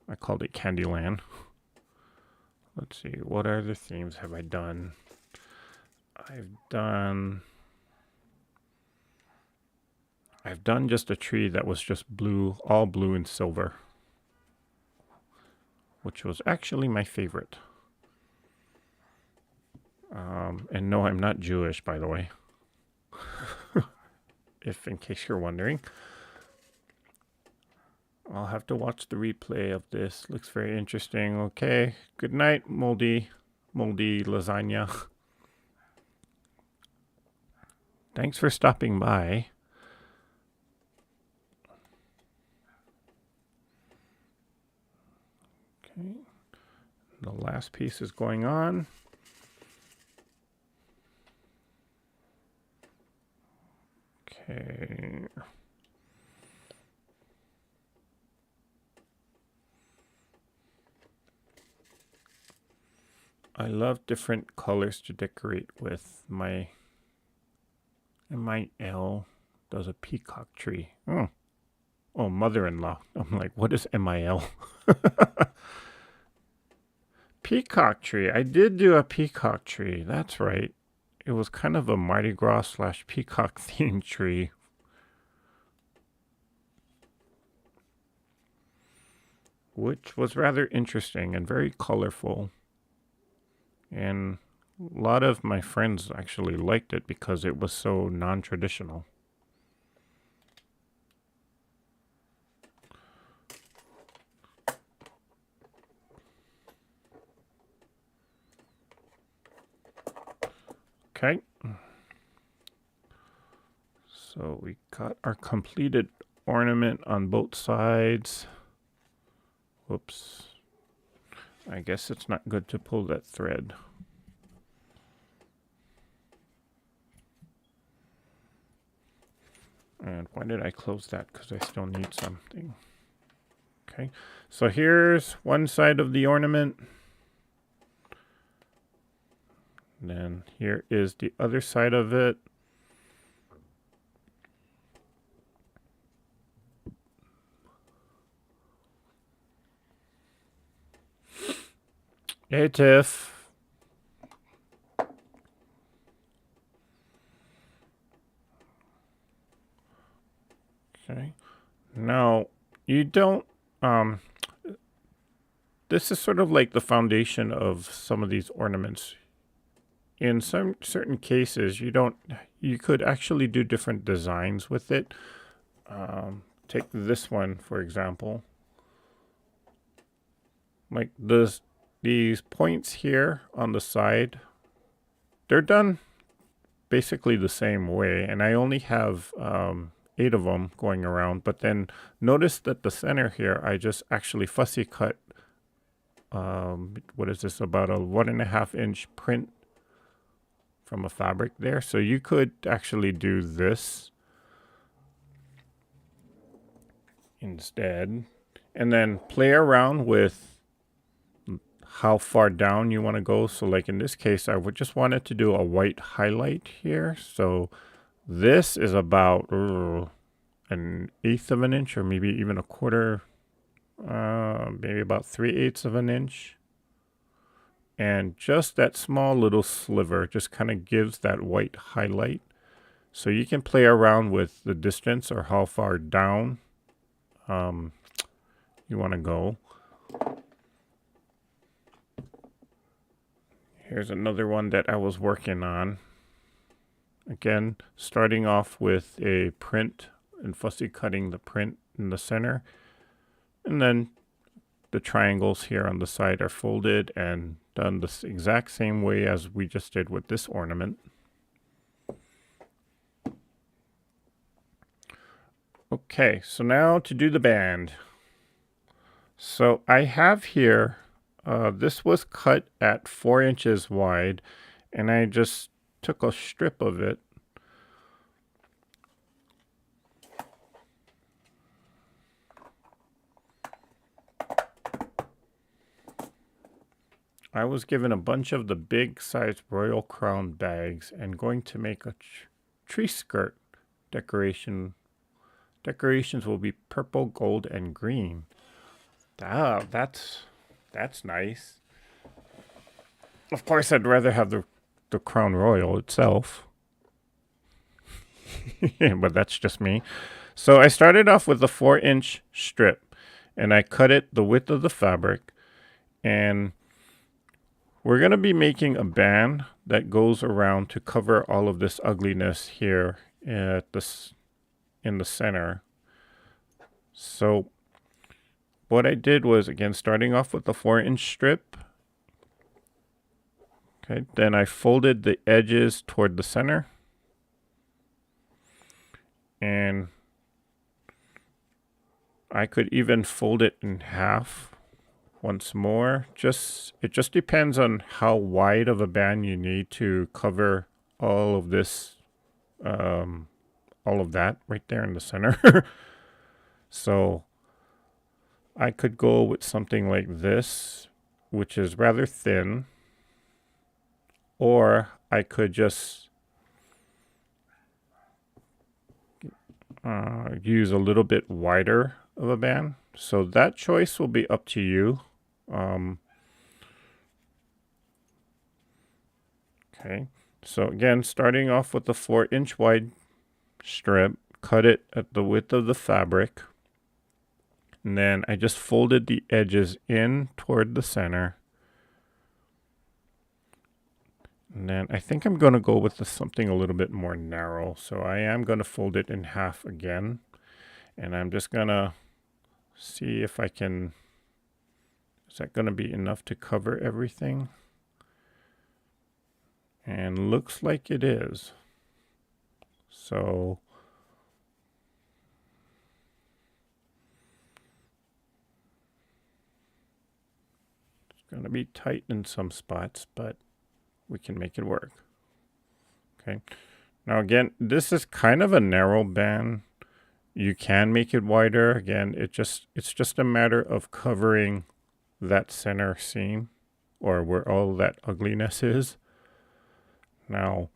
I called it Candyland. Let's see, what other themes have I done? I've done just a tree that was just blue, all blue and silver, which was actually my favorite. And no, I'm not Jewish, by the way. if in case you're wondering. I'll have to watch the replay of this. Looks very interesting. Okay. Good night, moldy lasagna. Thanks for stopping by. Okay. The last piece is going on. Okay. I love different colors to decorate with. My MIL does a peacock tree. Oh, mother-in-law. I'm like, what is MIL? Peacock tree. I did do a peacock tree. That's right. It was kind of a Mardi Gras / peacock themed tree. Which was rather interesting and very colorful. And a lot of my friends actually liked it because it was so non-traditional. Okay. So we got our completed ornament on both sides. Whoops. I guess it's not good to pull that thread. And why did I close that? Because I still need something. Okay, so here's one side of the ornament. Then here is the other side of it. Hey, Tiff. Okay. Now, you don't, this is sort of like the foundation of some of these ornaments. In some certain cases, you could actually do different designs with it. Take this one, for example. Like these points here on the side, they're done basically the same way. And I only have 8 of them going around. But then notice that the center here, I just actually fussy cut, what is this, about a 1.5 inch print from a fabric there. So you could actually do this instead. And then play around with how far down you want to go. So like in this case, I would just wanted to do a white highlight here. So this is about 1/8 of an inch, or maybe even a quarter, maybe about 3/8 of an inch. And just that small little sliver just kind of gives that white highlight. So you can play around with the distance or how far down you want to go. Here's another one that I was working on. Again, starting off with a print and fussy cutting the print in the center. And then the triangles here on the side are folded and done the exact same way as we just did with this ornament. Okay, so now to do the band. So I have here, this was cut at 4 inches wide, and I just took a strip of it. I was given a bunch of the big size Royal Crown bags and going to make a tree skirt decoration. Decorations will be purple, gold, and green. Ah, that's nice. Of course, I'd rather have the Crown Royal itself. But that's just me. So I started off with a 4-inch strip, and I cut it the width of the fabric, and we're going to be making a band that goes around to cover all of this ugliness here at in the center. So what I did was, again, starting off with the 4-inch strip. Okay, then I folded the edges toward the center. And I could even fold it in half once more. It just depends on how wide of a band you need to cover all of this, all of that right there in the center. So I could go with something like this, which is rather thin, or I could just use a little bit wider of a band. So that choice will be up to you. Okay, so again, starting off with the 4-inch wide strip, cut it at the width of the fabric. And then I just folded the edges in toward the center. And then I think I'm going to go with something a little bit more narrow. So I am going to fold it in half again. And I'm just going to see if I can, is that going to be enough to cover everything? And looks like it is. So it's going to be tight in some spots, but we can make it work. Okay. Now again, this is kind of a narrow band. You can make it wider. Again, it's just a matter of covering that center seam, or where all that ugliness is. Now,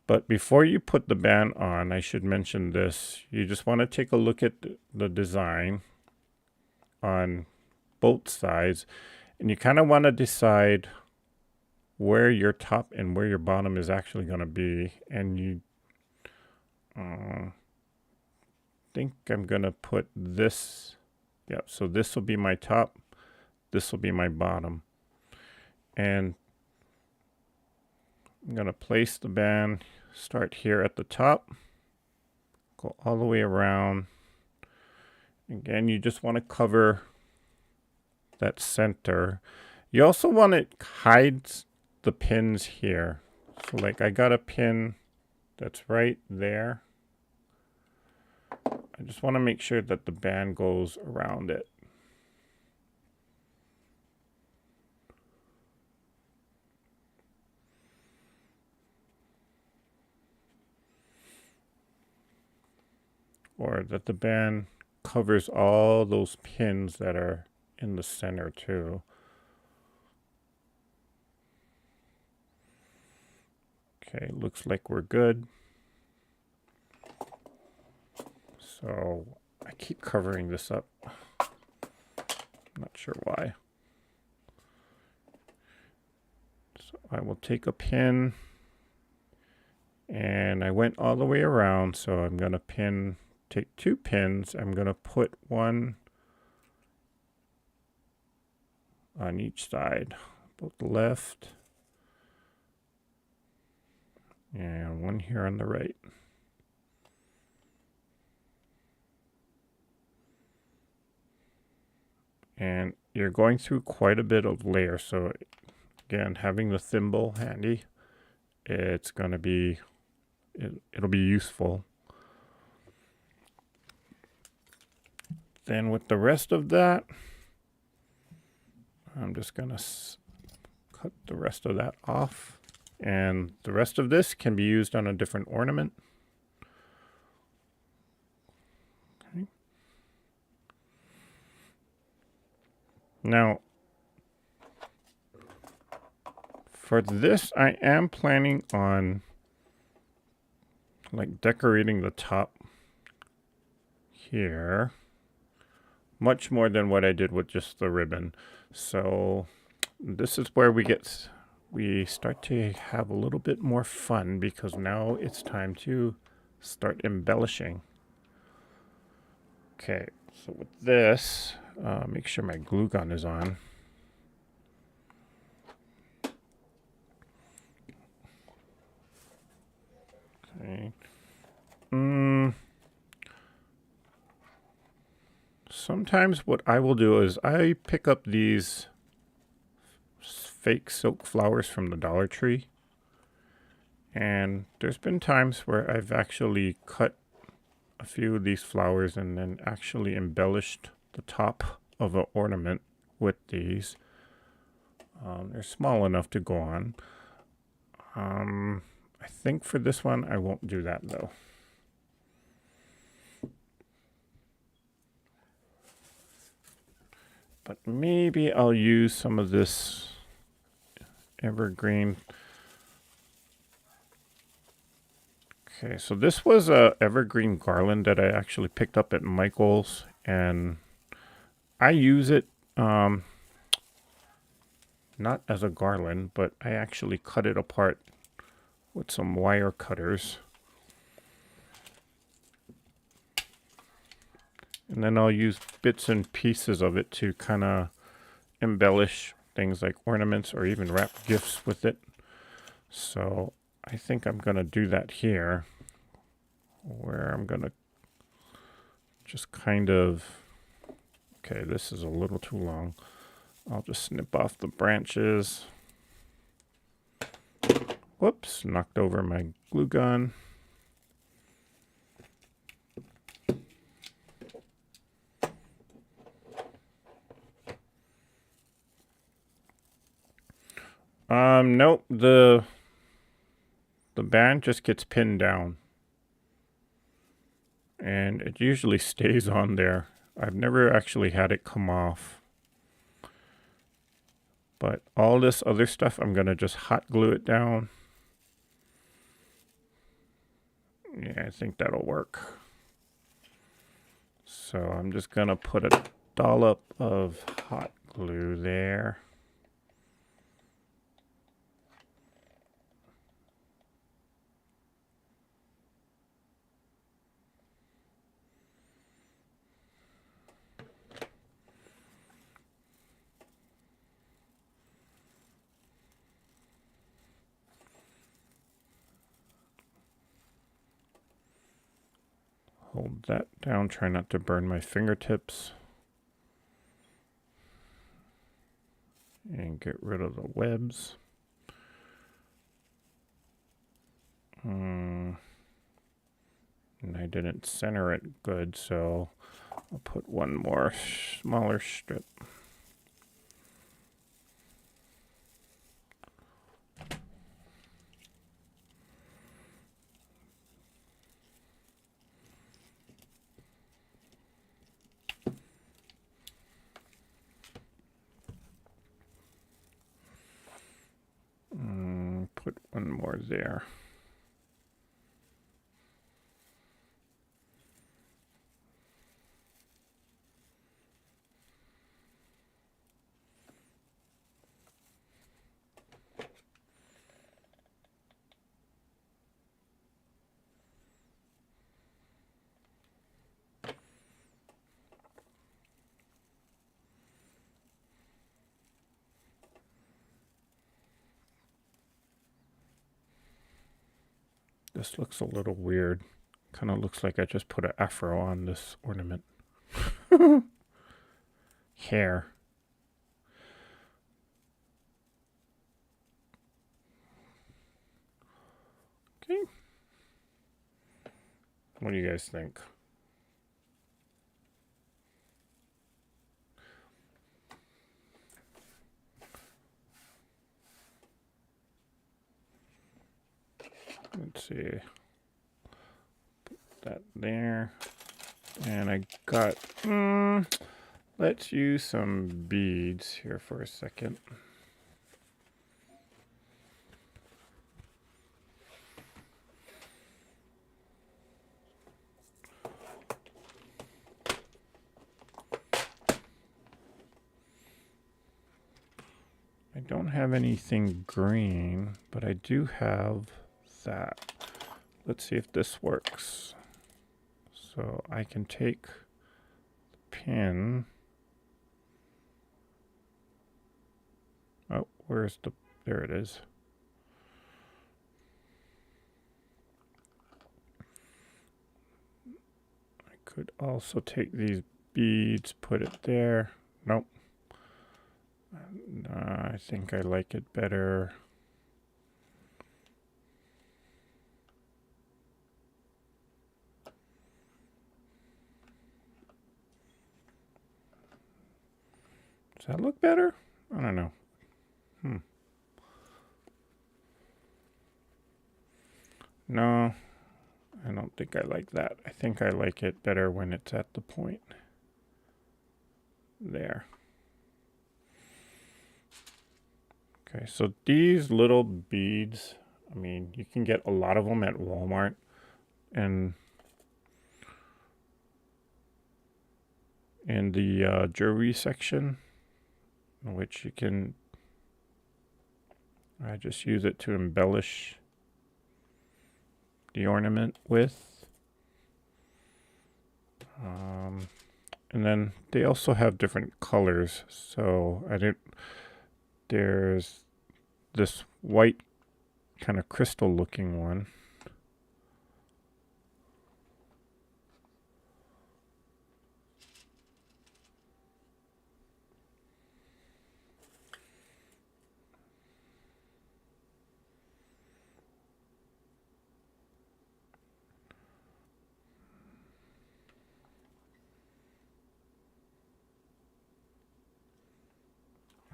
but before you put the band on, I should mention this. You just want to take a look at the design on both sides, and you kind of want to decide where your top and where your bottom is actually going to be. And you think I'm going to put this, yeah, so this will be my top, this will be my bottom. And I'm going to place the band, start here at the top, go all the way around. Again, you just want to cover that center. You also want to hide the pins here. So like I got a pin that's right there. I just want to make sure that the band goes around it. Or that the band covers all those pins that are in the center too. Okay, looks like we're good. So I keep covering this up. Not sure why. So I will take a pin, and I went all the way around, so I'm going to take 2 pins. I'm going to put one on each side, both the left and one here on the right. And you're going through quite a bit of layer, so again, having the thimble handy, it's going to be, it'll be useful. Then with the rest of that, I'm just going to cut the rest of that off. And the rest of this can be used on a different ornament. Okay. Now, for this, I am planning on like decorating the top here much more than what I did with just the ribbon. So this is where we start to have a little bit more fun, because now it's time to start embellishing. Okay, so with this, make sure my glue gun is on. Okay. sometimes what I will do is I pick up these fake silk flowers from the Dollar Tree. And there's been times where I've actually cut a few of these flowers and then actually embellished the top of an ornament with these. They're small enough to go on. I think for this one I won't do that though. But maybe I'll use some of this evergreen. Okay, so this was a evergreen garland that I actually picked up at Michael's, and I use it not as a garland, but I actually cut it apart with some wire cutters. And then I'll use bits and pieces of it to kind of embellish things like ornaments or even wrap gifts with it. So I think I'm going to do that here, where I'm going to just kind of, okay, this is a little too long. I'll just snip off the branches. Whoops, knocked over my glue gun. Nope, the band just gets pinned down. And it usually stays on there. I've never actually had it come off. But all this other stuff, I'm going to just hot glue it down. Yeah, I think that'll work. So I'm just going to put a dollop of hot glue there. Hold that down, try not to burn my fingertips. And get rid of the webs. And I didn't center it good, so I'll put one more smaller strip. Put one more there. This looks a little weird. Kind of looks like I just put an afro on this ornament. Hair. Okay. What do you guys think? Let's see. Put that there. And I got, let's use some beads here for a second. I don't have anything green, but I do have that. Let's see if this works. So I can take the pin. Oh, where's the, there it is. I could also take these beads, put it there. Nope. I think I like it better. Does that look better? I don't know. No, I don't think I like that. I think I like it better when it's at the point. There. Okay, so these little beads, I mean, you can get a lot of them at Walmart. And in the jewelry section, which you can, I just use it to embellish the ornament with. And then they also have different colors. So there's this white kind of crystal looking one.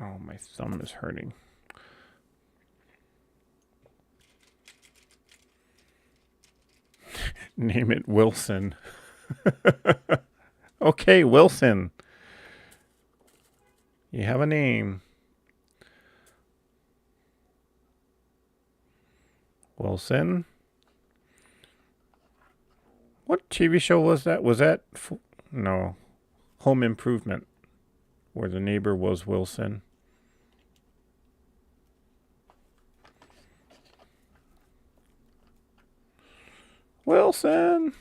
Oh, my thumb is hurting. Name it Wilson. Okay, Wilson. You have a name. Wilson. What TV show was that? Was that no, Home Improvement, where the neighbor was Wilson? Wilson.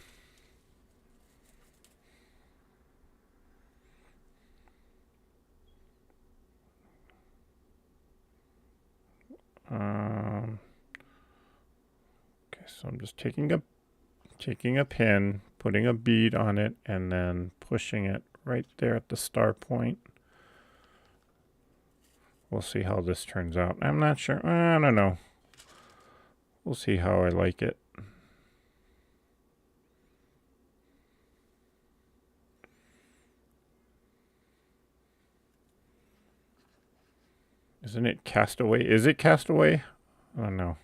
Okay, so I'm just taking a pin, putting a bead on it, and then pushing it right there at the star point. We'll see how this turns out. I'm not sure. I don't know. We'll see how I like it. Isn't it Castaway? Is it Castaway? I don't know.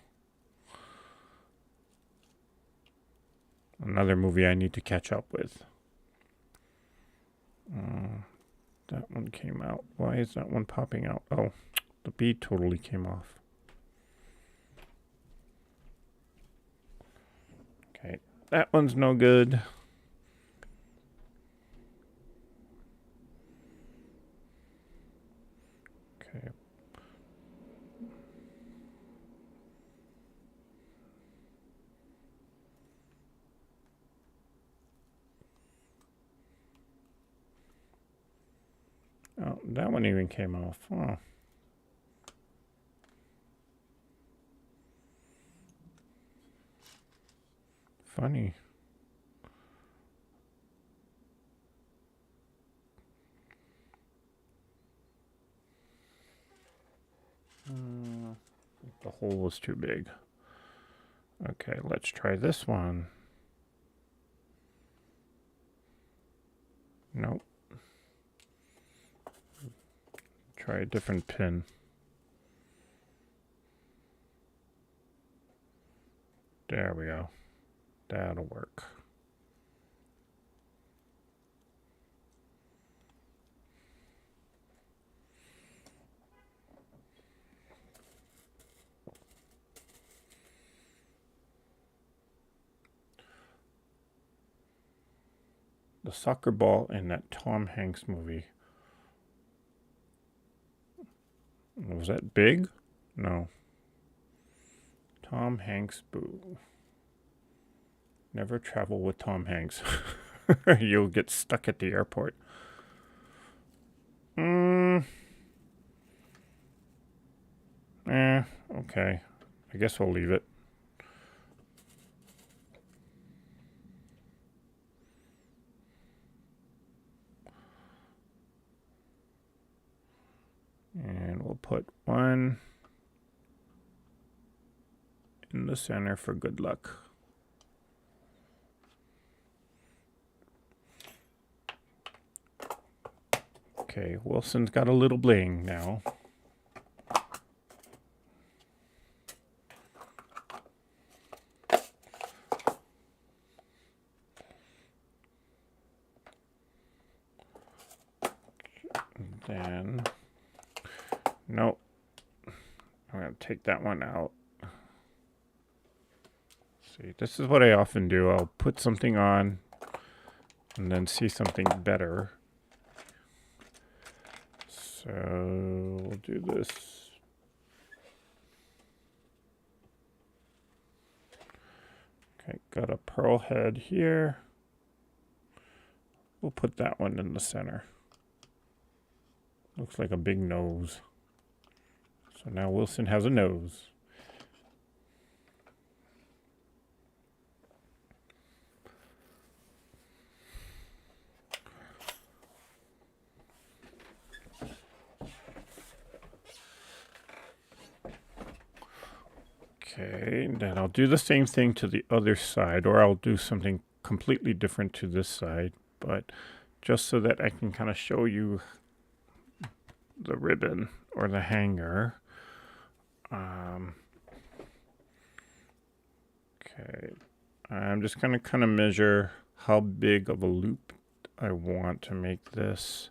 Another movie I need to catch up with. That one came out. Why is that one popping out? Oh, the bead totally came off. Okay, that one's no good. Okay. Oh, that one even came off. Oh. Funny. The hole was too big. Okay, let's try this one. Nope. Try a different pin. There we go. That'll work. The soccer ball in that Tom Hanks movie. Was that big? No. Tom Hanks boo. Never travel with Tom Hanks. You'll get stuck at the airport. Okay. I guess we'll leave it. put one in the center for good luck. Okay, Wilson's got a little bling now. Then, nope, I'm going to take that one out. See, this is what I often do. I'll put something on and then see something better. So we'll do this. Okay, got a pearl head here. We'll put that one in the center. Looks like a big nose. So now Wilson has a nose. Okay, then I'll do the same thing to the other side, or I'll do something completely different to this side, but just so that I can kind of show you the ribbon or the hanger. Okay, I'm just going to kind of measure how big of a loop I want to make this.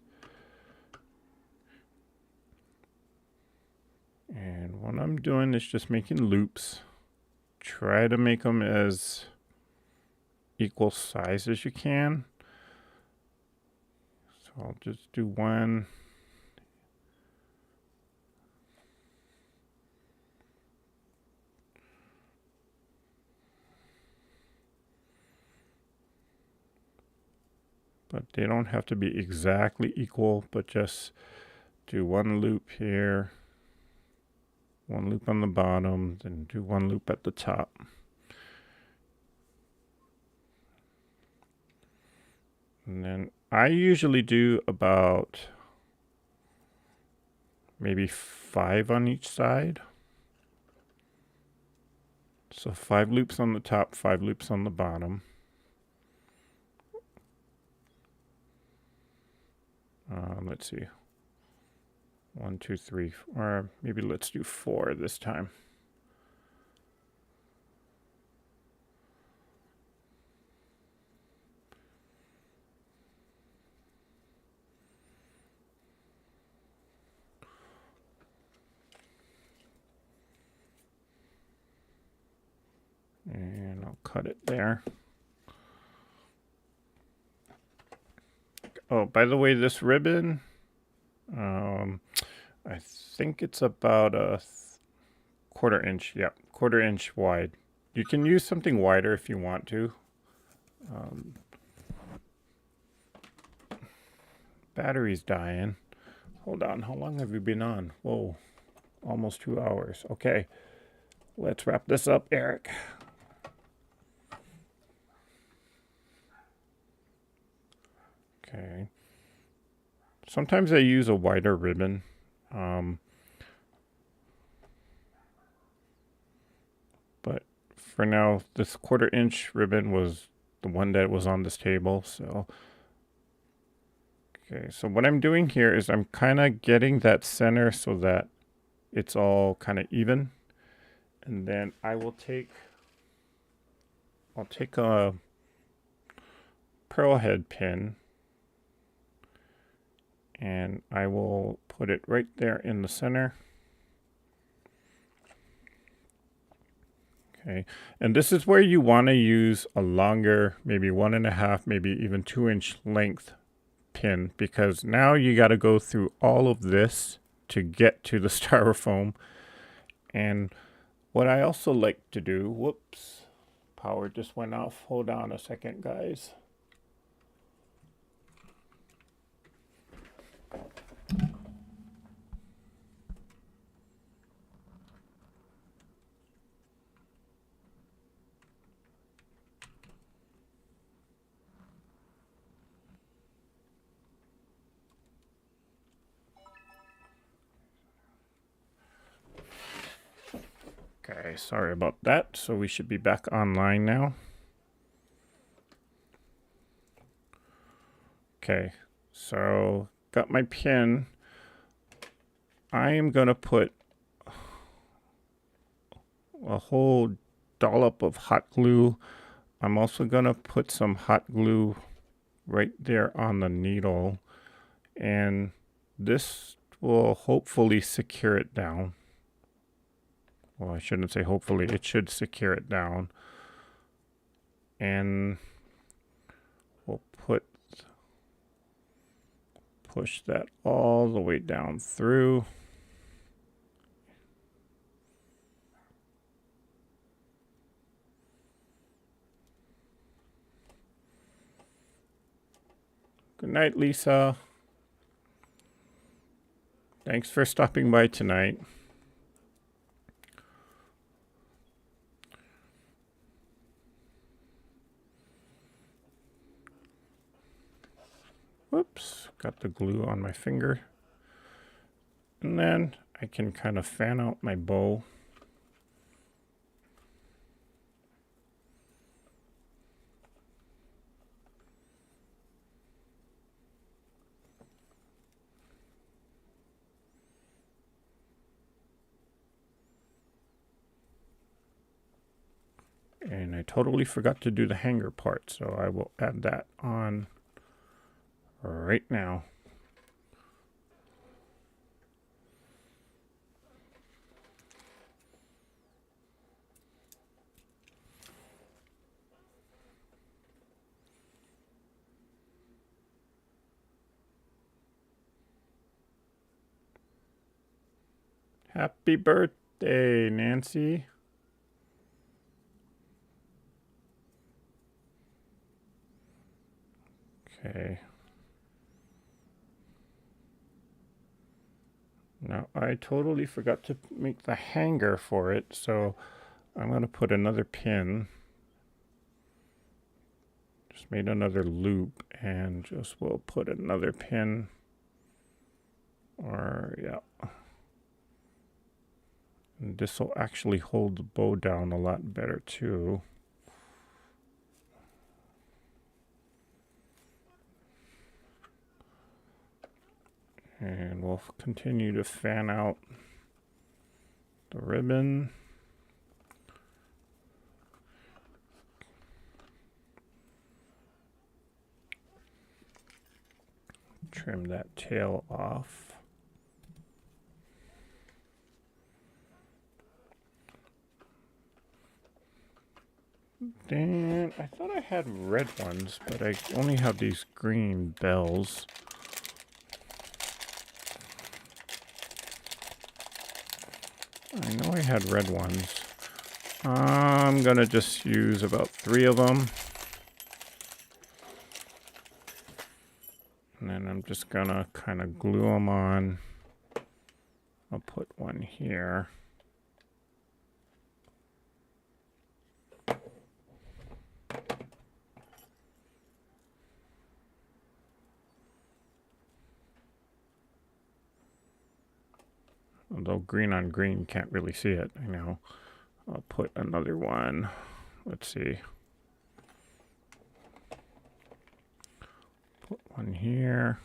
And what I'm doing is just making loops. Try to make them as equal size as you can. So I'll just do one. But they don't have to be exactly equal, but just do one loop here, one loop on the bottom, then do one loop at the top. And then I usually do about maybe 5 on each side. So 5 loops on the top, 5 loops on the bottom. Let's see. 1, 2, 3, or maybe let's do 4 this time. And I'll cut it there. Oh, by the way, this ribbon, I think it's about a 1/4 inch. Yeah, 1/4 inch wide. You can use something wider if you want to. Battery's dying. Hold on, how long have you been on? Whoa, almost 2 hours. Okay, let's wrap this up, Eric. Okay. Sometimes I use a wider ribbon. But for now, this 1/4 inch ribbon was the one that was on this table. So, okay. So what I'm doing here is I'm kind of getting that center so that it's all kind of even. And then I'll take a pearl head pin, and I will put it right there in the center. Okay, and this is where you want to use a longer, maybe 1.5, maybe even 2-inch length pin, because now you got to go through all of this to get to the styrofoam. And what I also like to do, whoops, power just went off. Hold on a second, guys. Okay, sorry about that. So we should be back online now. Okay, so got my pin. I am going to put a whole dollop of hot glue. I'm also going to put some hot glue right there on the needle, and this will hopefully secure it down. Well, I shouldn't say hopefully, it should secure it down. And we'll push that all the way down through. Good night, Lisa. Thanks for stopping by tonight. Whoops, got the glue on my finger. And then I can kind of fan out my bow. And I totally forgot to do the hanger part, so I will add that on right now. Happy birthday, Nancy. Okay. Now, I totally forgot to make the hanger for it, so I'm going to put another pin. Just made another loop, and just will put another pin. Or, yeah. And this will actually hold the bow down a lot better, too. And we'll continue to fan out the ribbon. Trim that tail off. Dan, I thought I had red ones, but I only have these green bells. I know I had red ones. I'm gonna just use about 3 of them. And then I'm just gonna kind of glue them on. I'll put one here. Although green on green, can't really see it, I know. I'll put another one. Let's see. Put one here.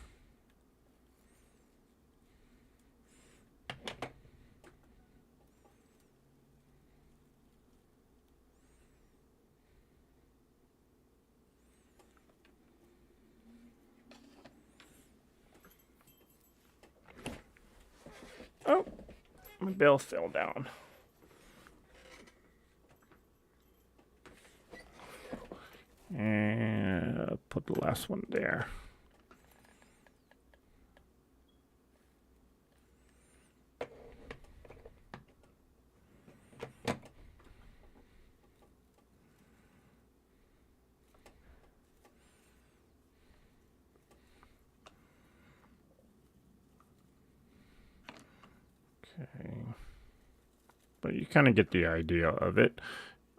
Oh, my bell fell down. And put the last one there. Okay. But you kind of get the idea of it.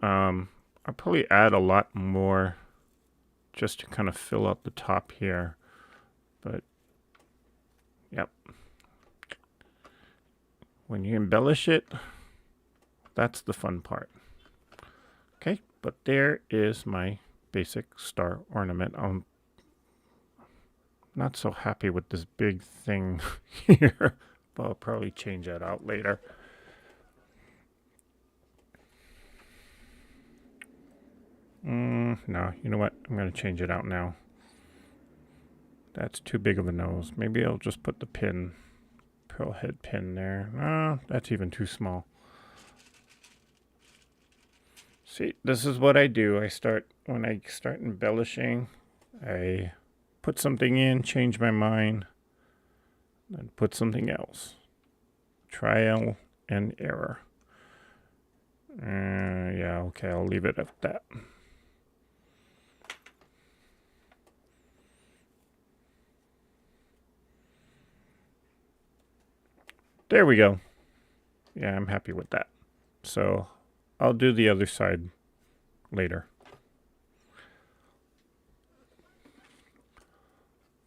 I'll probably add a lot more just to kind of fill up the top here. But, yep. When you embellish it, That's the fun part. Okay, but there is my basic star ornament. I'm not so happy with this big thing here, but I'll probably change that out later. No, you know what? I'm going to change it out now. That's too big of a nose. Maybe I'll just put the pin, pearl head pin there. No, that's even too small. See, this is what I do. When I start embellishing, I put something in, change my mind, then put something else. Trial and error. Yeah, okay, I'll leave it at that. There we go. Yeah, I'm happy with that. So I'll do the other side later.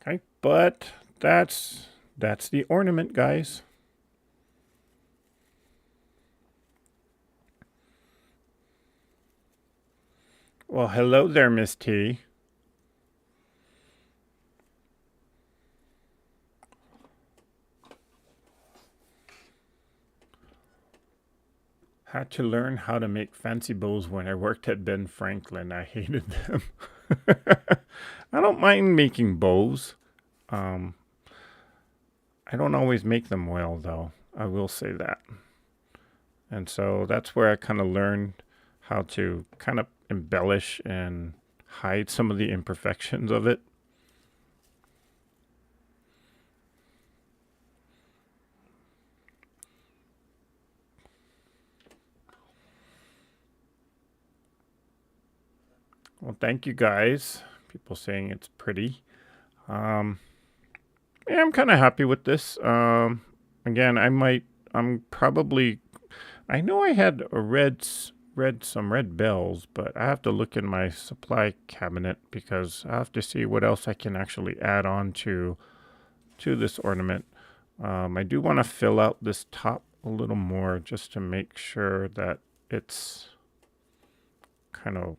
Okay, but that's the ornament, guys. Well, hello there, Miss T. Had to learn how to make fancy bows when I worked at Ben Franklin. I hated them. I don't mind making bows. I don't always make them well, though. I will say that. And so that's where I kind of learned how to kind of embellish and hide some of the imperfections of it. Well, thank you guys. People saying it's pretty. Yeah, I'm kind of happy with this. Again, I know I had some red bells, but I have to look in my supply cabinet because I have to see what else I can actually add on to this ornament. I do want to fill out this top a little more just to make sure that it's kind of,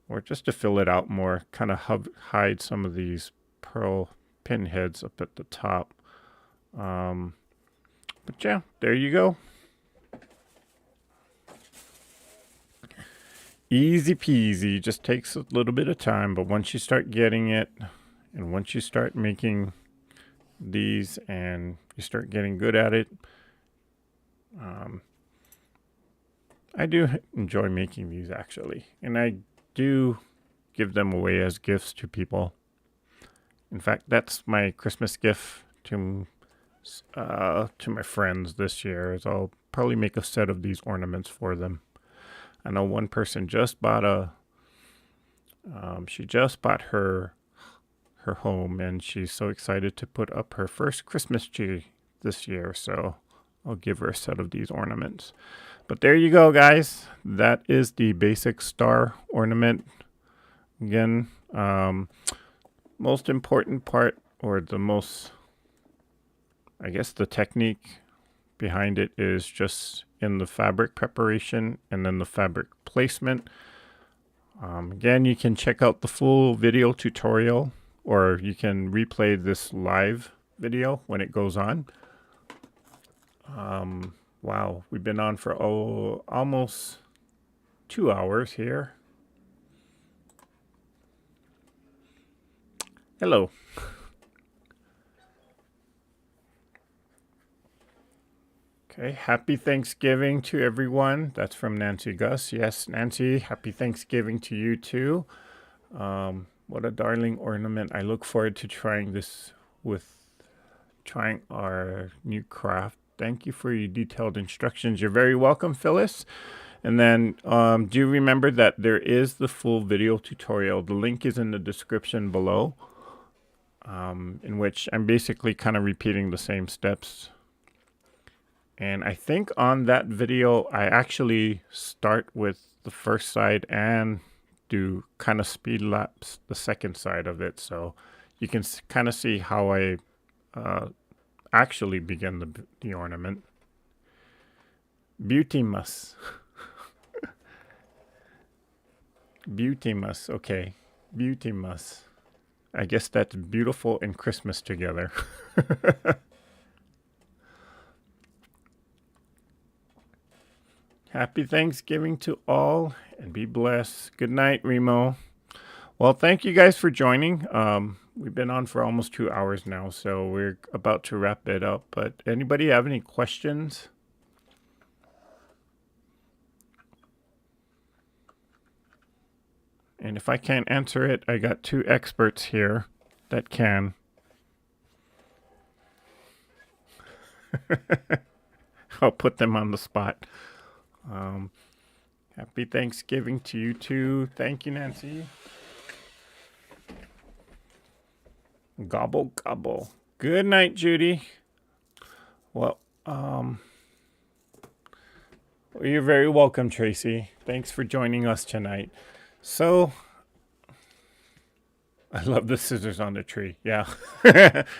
or just to fill it out more, kind of hide some of these pearl pin heads up at the top. But yeah, there you go. Easy peasy, just takes a little bit of time, but once you start getting it, and once you start making these and you start getting good at it, I do enjoy making these actually, and I do give them away as gifts to people. In fact, that's my Christmas gift to my friends this year. Is I'll probably make a set of these ornaments for them. I know one person just bought she just bought her home, and she's so excited to put up her first Christmas tree this year. So I'll give her a set of these ornaments. But there you go, guys. That is the basic star ornament. Again, most important part, or I guess the technique behind it is just in the fabric preparation and then the fabric placement. Again, you can check out the full video tutorial, or you can replay this live video when it goes on. Wow, we've been on for almost 2 hours here. Hello. Okay, happy Thanksgiving to everyone. That's from Nancy Gus. Yes, Nancy, happy Thanksgiving to you too. What a darling ornament. I look forward to trying our new craft. Thank you for your detailed instructions. You're very welcome, Phyllis. And then do remember that there is the full video tutorial. The link is in the description below, in which I'm basically kind of repeating the same steps. And I think on that video, I actually start with the first side and do kind of speed laps the second side of it. So you can kind of see how I actually begin the ornament. Beauty muss. Beauty muss. Okay. Beauty muss. I guess that's beautiful and Christmas together. Happy Thanksgiving to all and be blessed. Good night, Remo. Well, thank you guys for joining. We've been on for almost 2 hours now, so we're about to wrap it up. But anybody have any questions? And if I can't answer it, I got two experts here that can. I'll put them on the spot. Happy Thanksgiving to you too. Thank you, Nancy. Gobble, gobble. Good night, Judy. Well, you're very welcome, Tracy. Thanks for joining us tonight. So, I love the scissors on the tree. Yeah.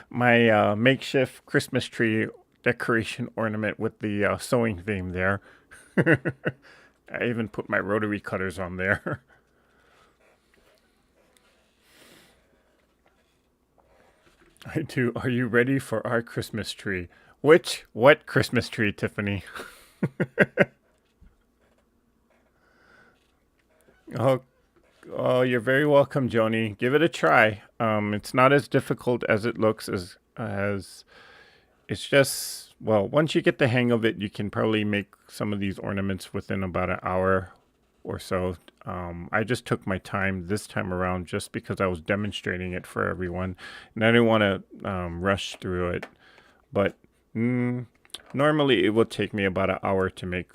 My makeshift Christmas tree decoration ornament with the sewing theme there. I even put my rotary cutters on there. I do. Are you ready for our Christmas tree? What Christmas tree, Tiffany? Oh, you're very welcome, Joni. Give it a try. It's not as difficult as it looks. As it's just, well, once you get the hang of it, you can probably make some of these ornaments within about an hour or so. I just took my time this time around just because I was demonstrating it for everyone, and I didn't want to rush through it. But normally it would take me about an hour to make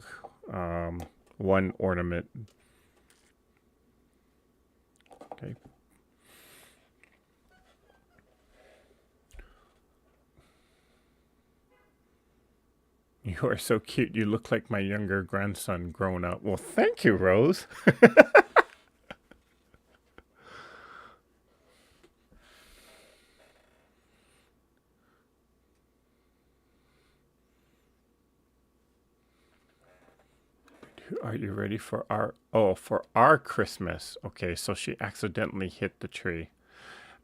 one ornament. Okay. You are so cute. You look like my younger grandson grown up. Well, thank you, Rose. Are you ready for our Christmas? Okay, so she accidentally hit the tree.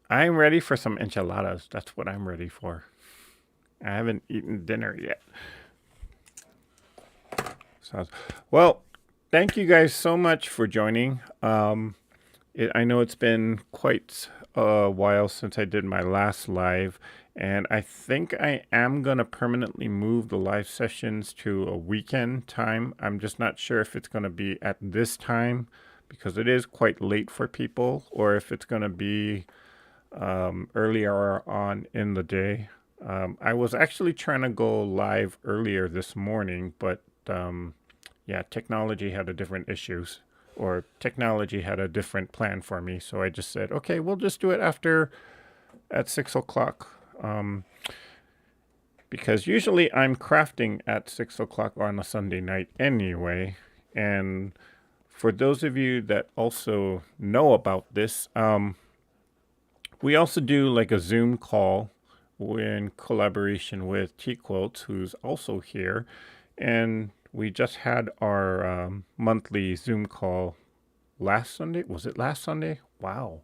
I'm ready for some enchiladas. That's what I'm ready for. I haven't eaten dinner yet. Well, thank you guys so much for joining. I know it's been quite a while since I did my last live, and I think I am going to permanently move the live sessions to a weekend time. I'm just not sure if it's going to be at this time because it is quite late for people, or if it's going to be earlier on in the day. I was actually trying to go live earlier this morning, but yeah, technology had a different issues, or technology had a different plan for me. So I just said, okay, we'll just do it at 6 o'clock. Because usually I'm crafting at 6 o'clock on a Sunday night anyway. And for those of you that also know about this, we also do like a Zoom call in collaboration with T-Quilts, who's also here. And we just had our monthly Zoom call last Sunday. Was it last Sunday? Wow.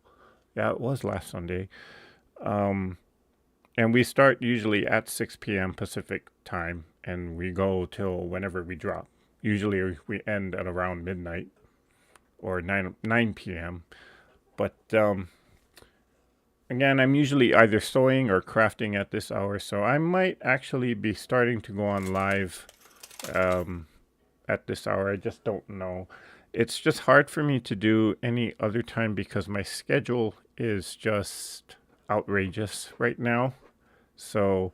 Yeah, it was last Sunday. And we start usually at 6 p.m. Pacific time, and we go till whenever we drop. Usually we end at around midnight or 9 p.m. But again, I'm usually either sewing or crafting at this hour, so I might actually be starting to go on live at this hour. I just don't know. It's just hard for me to do any other time because my schedule is just outrageous right now. So,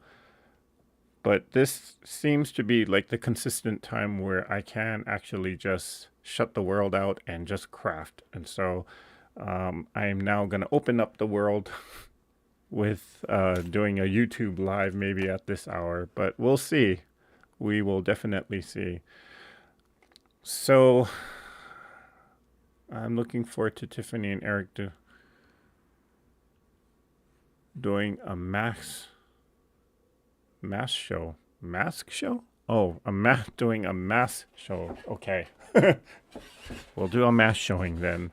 but this seems to be like the consistent time where I can actually just shut the world out and just craft. And so I am now going to open up the world with doing a YouTube live maybe at this hour, but we'll see. We will definitely see. So I'm looking forward to Tiffany and Eric doing a mask show. Mask show? Oh, doing a mass show. Okay. We'll do a mass showing then.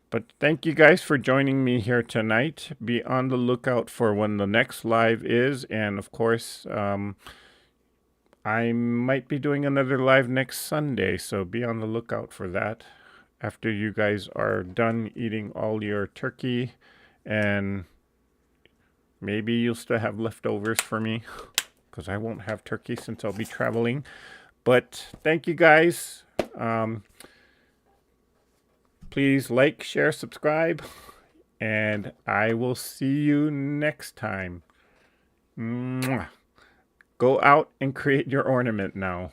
But thank you guys for joining me here tonight. Be on the lookout for when the next live is. And of course, I might be doing another live next Sunday. So be on the lookout for that. After you guys are done eating all your turkey, and maybe you'll still have leftovers for me, because I won't have turkey since I'll be traveling. But thank you guys. Please like, share, subscribe, and I will see you next time. Mwah. Go out and create your ornament now.